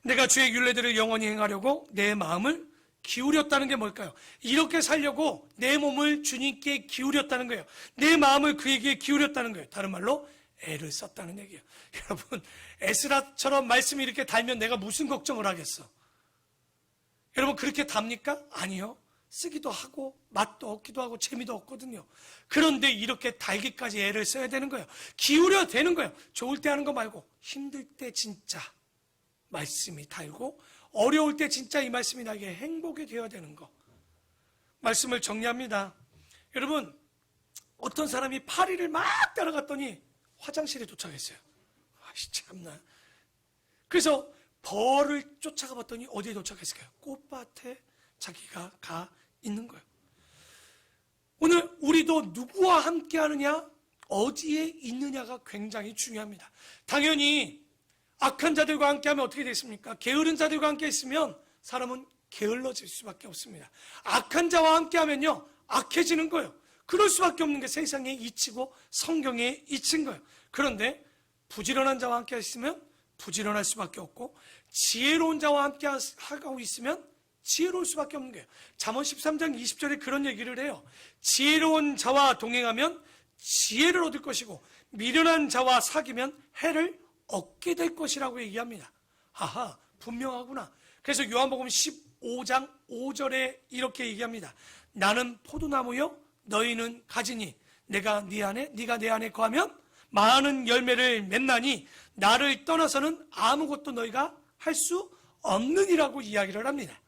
내가 주의 율례들을 영원히 행하려고 내 마음을 기울였다는 게 뭘까요? 이렇게 살려고 내 몸을 주님께 기울였다는 거예요. 내 마음을 그에게 기울였다는 거예요. 다른 말로 애를 썼다는 얘기예요. 여러분 에스라처럼 말씀이 이렇게 달면 내가 무슨 걱정을 하겠어? 여러분 그렇게 답니까? 아니요. 쓰기도 하고 맛도 없기도 하고 재미도 없거든요. 그런데 이렇게 달기까지 애를 써야 되는 거예요. 기울여야 되는 거예요. 좋을 때 하는 거 말고 힘들 때 진짜 말씀이 달고 어려울 때 진짜 이 말씀이 나에게 행복이 되어야 되는 거. 말씀을 정리합니다. 여러분 어떤 사람이 파리를 막 따라갔더니 화장실에 도착했어요. 참나. 그래서 벌을 쫓아가 봤더니 어디에 도착했을까요? 꽃밭에 자기가 가 있는 거예요. 오늘 우리도 누구와 함께 하느냐, 어디에 있느냐가 굉장히 중요합니다. 당연히 악한 자들과 함께하면 어떻게 되겠습니까? 게으른 자들과 함께 있으면 사람은 게을러질 수밖에 없습니다. 악한 자와 함께하면요 악해지는 거예요. 그럴 수밖에 없는 게 세상의 이치고 성경의 이치인 거예요. 그런데 부지런한 자와 함께 있으면 부지런할 수밖에 없고, 지혜로운 자와 함께 하고 있으면 지혜로울 수밖에 없는 거예요. 잠언 13장 20절에 그런 얘기를 해요. 지혜로운 자와 동행하면 지혜를 얻을 것이고 미련한 자와 사귀면 해를 얻게 될 것이라고 얘기합니다. 하하, 분명하구나. 그래서 요한복음 15장 5절에 이렇게 얘기합니다. 나는 포도나무요 너희는 가지니 내가 네 안에 네가 내 안에 거하면 많은 열매를 맺나니 나를 떠나서는 아무것도 너희가 할 수 없느니라고 이야기를 합니다.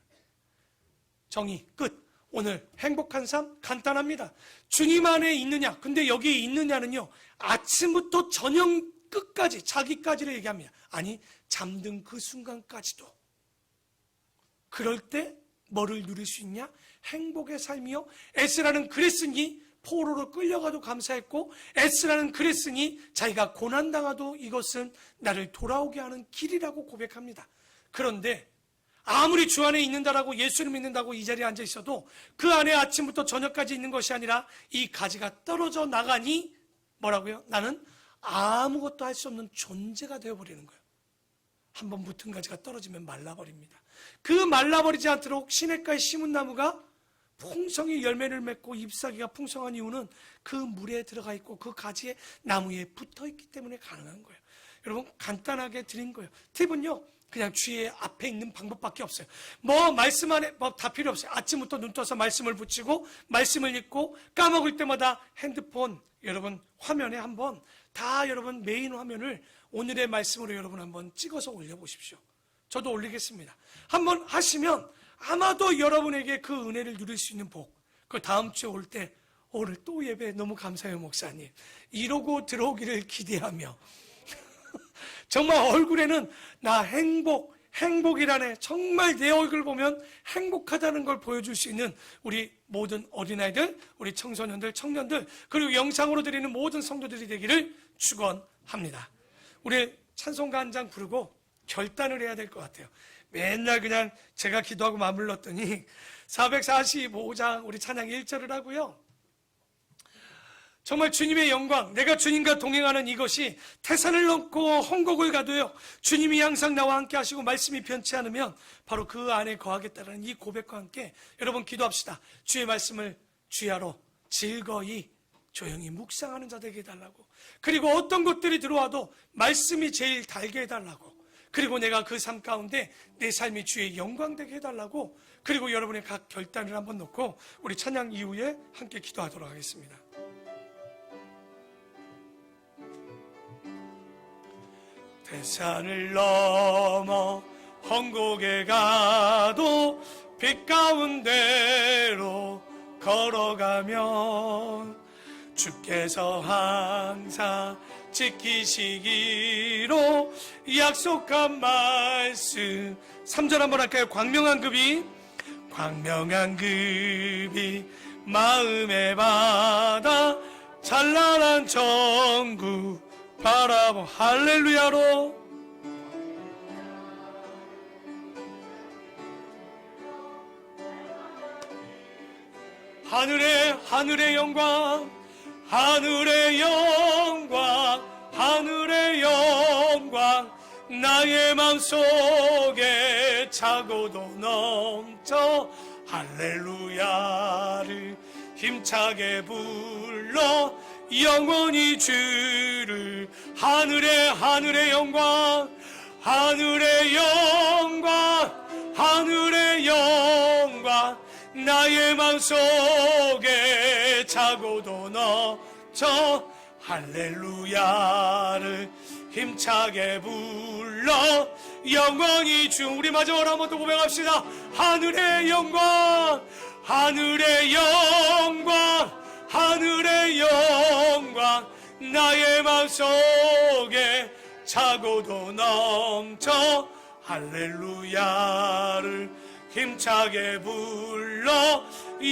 정의 끝. 오늘 행복한 삶 간단합니다. 주님 안에 있느냐. 근데 여기에 있느냐는요 아침부터 저녁 끝까지, 자기까지를 얘기합니다. 아니, 잠든 그 순간까지도. 그럴 때 뭐를 누릴 수 있냐? 행복의 삶이요. 에스라는 그랬으니 포로로 끌려가도 감사했고, 에스라는 그랬으니 자기가 고난당하도 이것은 나를 돌아오게 하는 길이라고 고백합니다. 그런데 아무리 주 안에 있는다라고, 예수를 믿는다고 이 자리에 앉아 있어도 그 안에 아침부터 저녁까지 있는 것이 아니라 이 가지가 떨어져 나가니 뭐라고요? 나는 아무것도 할 수 없는 존재가 되어버리는 거예요. 한번 붙은 가지가 떨어지면 말라버립니다. 그 말라버리지 않도록 시냇가에 심은 나무가 풍성히 열매를 맺고 잎사귀가 풍성한 이유는 그 물에 들어가 있고 그 가지에, 나무에 붙어 있기 때문에 가능한 거예요. 여러분, 간단하게 드린 거예요. 팁은요, 그냥 주의 앞에 있는 방법밖에 없어요. 말씀 안에 다 필요 없어요. 아침부터 눈 떠서 말씀을 붙이고 말씀을 읽고 까먹을 때마다 핸드폰 여러분 화면에 한번 다 여러분 메인 화면을 오늘의 말씀으로 여러분 한번 찍어서 올려보십시오. 저도 올리겠습니다. 한번 하시면 아마도 여러분에게 그 은혜를 누릴 수 있는 복, 그 다음 주에 올 때 오늘 또 예배 너무 감사해요 목사님, 이러고 들어오기를 기대하며 정말 얼굴에는 나 행복이라네, 정말 내 얼굴 보면 행복하다는 걸 보여줄 수 있는 우리 모든 어린아이들, 우리 청소년들, 청년들, 그리고 영상으로 드리는 모든 성도들이 되기를 축원합니다. 우리 찬송가 한 장 부르고 결단을 해야 될 것 같아요. 맨날 그냥 제가 기도하고 맞물렀더니 445장 우리 찬양 1절을 하고요. 정말 주님의 영광, 내가 주님과 동행하는 이것이 태산을 넘고 홍곡을 가도요, 주님이 항상 나와 함께 하시고 말씀이 변치 않으면 바로 그 안에 거하겠다는 이 고백과 함께 여러분 기도합시다. 주의 말씀을 주야로 즐거이 조용히 묵상하는 자 되게 해달라고, 그리고 어떤 것들이 들어와도 말씀이 제일 달게 해달라고, 그리고 내가 그 삶 가운데 내 삶이 주의 영광 되게 해달라고, 그리고 여러분의 각 결단을 한번 놓고 우리 찬양 이후에 함께 기도하도록 하겠습니다. 태산을 넘어 홍곡에 가도 빛 가운데로 걸어가면 주께서 항상 지키시기로 약속한 말씀. 3절 한번 할까요? 광명한 급이 마음에 받아 찬란한 정국 바라보 할렐루야로 하늘의 영광, 나의 맘속에 차고도 넘쳐 할렐루야를 힘차게 불러 영원히 주를. 하늘의 영광, 나의 맘속에 차고도 넘쳐 할렐루야를 힘차게 불러 영원히 주. 우리 마지막으로 한번 더 고백합시다. 하늘의 영광, 나의 맘속에 차고도 넘쳐 할렐루야를 힘차게 불러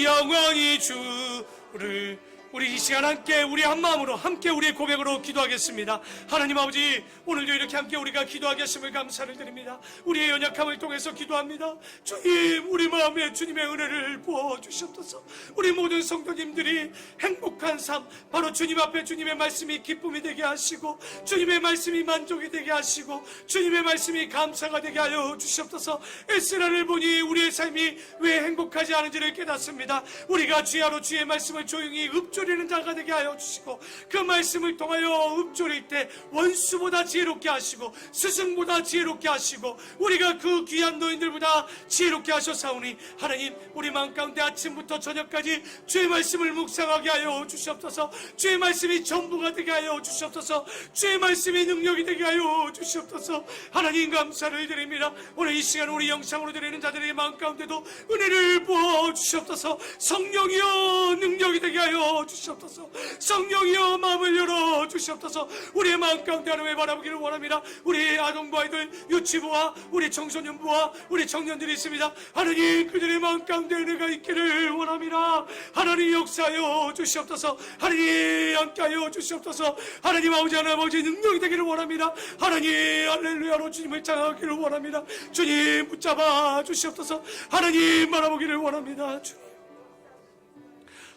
영원히 주를. 우리 이 시간 함께 우리 한마음으로 함께 우리의 고백으로 기도하겠습니다. 하나님 아버지, 오늘도 이렇게 함께 우리가 기도하게 하심을 감사를 드립니다. 우리의 연약함을 통해서 기도합니다. 주님, 우리 마음에 주님의 은혜를 부어주시옵소서. 우리 모든 성도님들이 행복한 삶, 바로 주님 앞에 주님의 말씀이 기쁨이 되게 하시고, 주님의 말씀이 만족이 되게 하시고, 주님의 말씀이 감사가 되게 하여 주시옵소서. 에스라를 보니 우리의 삶이 왜 행복하지 않은지를 깨닫습니다. 우리가 주야로 주의 말씀을 조용히 읊조리는 자가 되게 하여 주시고, 그 말씀을 통하여 읊조릴 때 원수보다 지혜롭게 하시고 스승보다 지혜롭게 하시고 우리가 그 귀한 노인들보다 지혜롭게 하셨사오니, 하나님, 우리 마음 가운데 아침부터 저녁까지 주의 말씀을 묵상하게 하여 주시옵소서. 주의 말씀이 전부가 되게 하여 주시옵소서. 주의 말씀이 능력이 되게 하여 주시옵소서. 하나님, 감사를 드립니다. 오늘 이 시간 우리 영상으로 드리는 자들의 마음 가운데도 은혜를 부어 주시옵소서. 성령이여 능력이 되게 하여 주시옵소서. 성령이여 마음을 열어 주시옵소서. 주시옵소서. 우리의 마음 가운데 하나님의 바라보기를 원합니다. 우리 아동부 아이들, 유치부와 우리 청소년부와 우리 청년들이 있습니다. 하나님 그들의 마음 가운데 은혜가 있기를 원합니다. 하나님 역사하여 주시옵소서. 하나님 함께하여 주시옵소서. 하나님 아버지 하나님 아버지 능력이 되기를 원합니다. 하나님 할렐루야로 주님을 찬양하기를 원합니다. 주님 붙잡아 주시옵소서. 하나님 바라보기를 원합니다. 주님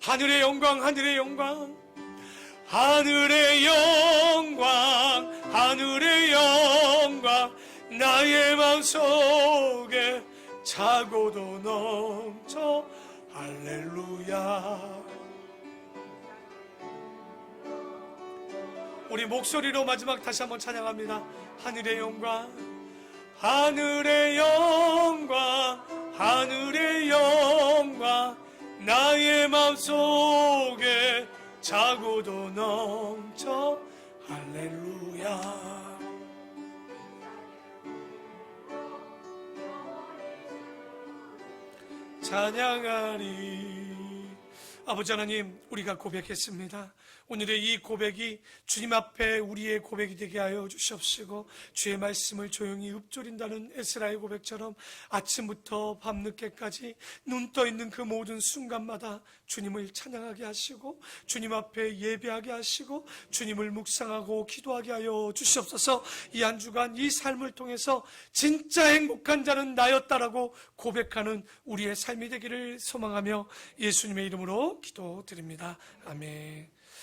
하늘의 영광 하늘의 영광 하늘의 영광 하늘의 영광 나의 마음속에 차고도 넘쳐 할렐루야. 우리 목소리로 마지막 다시 한번 찬양합니다. 하늘의 영광 하늘의 영광 하늘의 영광 나의 마음속에 차고도 넘쳐 할렐루야. 찬양하리. 아버지 하나님, 우리가 고백했습니다. 오늘의 이 고백이 주님 앞에 우리의 고백이 되게 하여 주시옵시고, 주의 말씀을 조용히 읊조린다는 에스라의 고백처럼 아침부터 밤늦게까지 눈 떠 있는 그 모든 순간마다 주님을 찬양하게 하시고, 주님 앞에 예배하게 하시고, 주님을 묵상하고 기도하게 하여 주시옵소서. 이 한 주간 이 삶을 통해서 진짜 행복한 자는 나였다라고 고백하는 우리의 삶이 되기를 소망하며 예수님의 이름으로 기도드립니다. 아멘.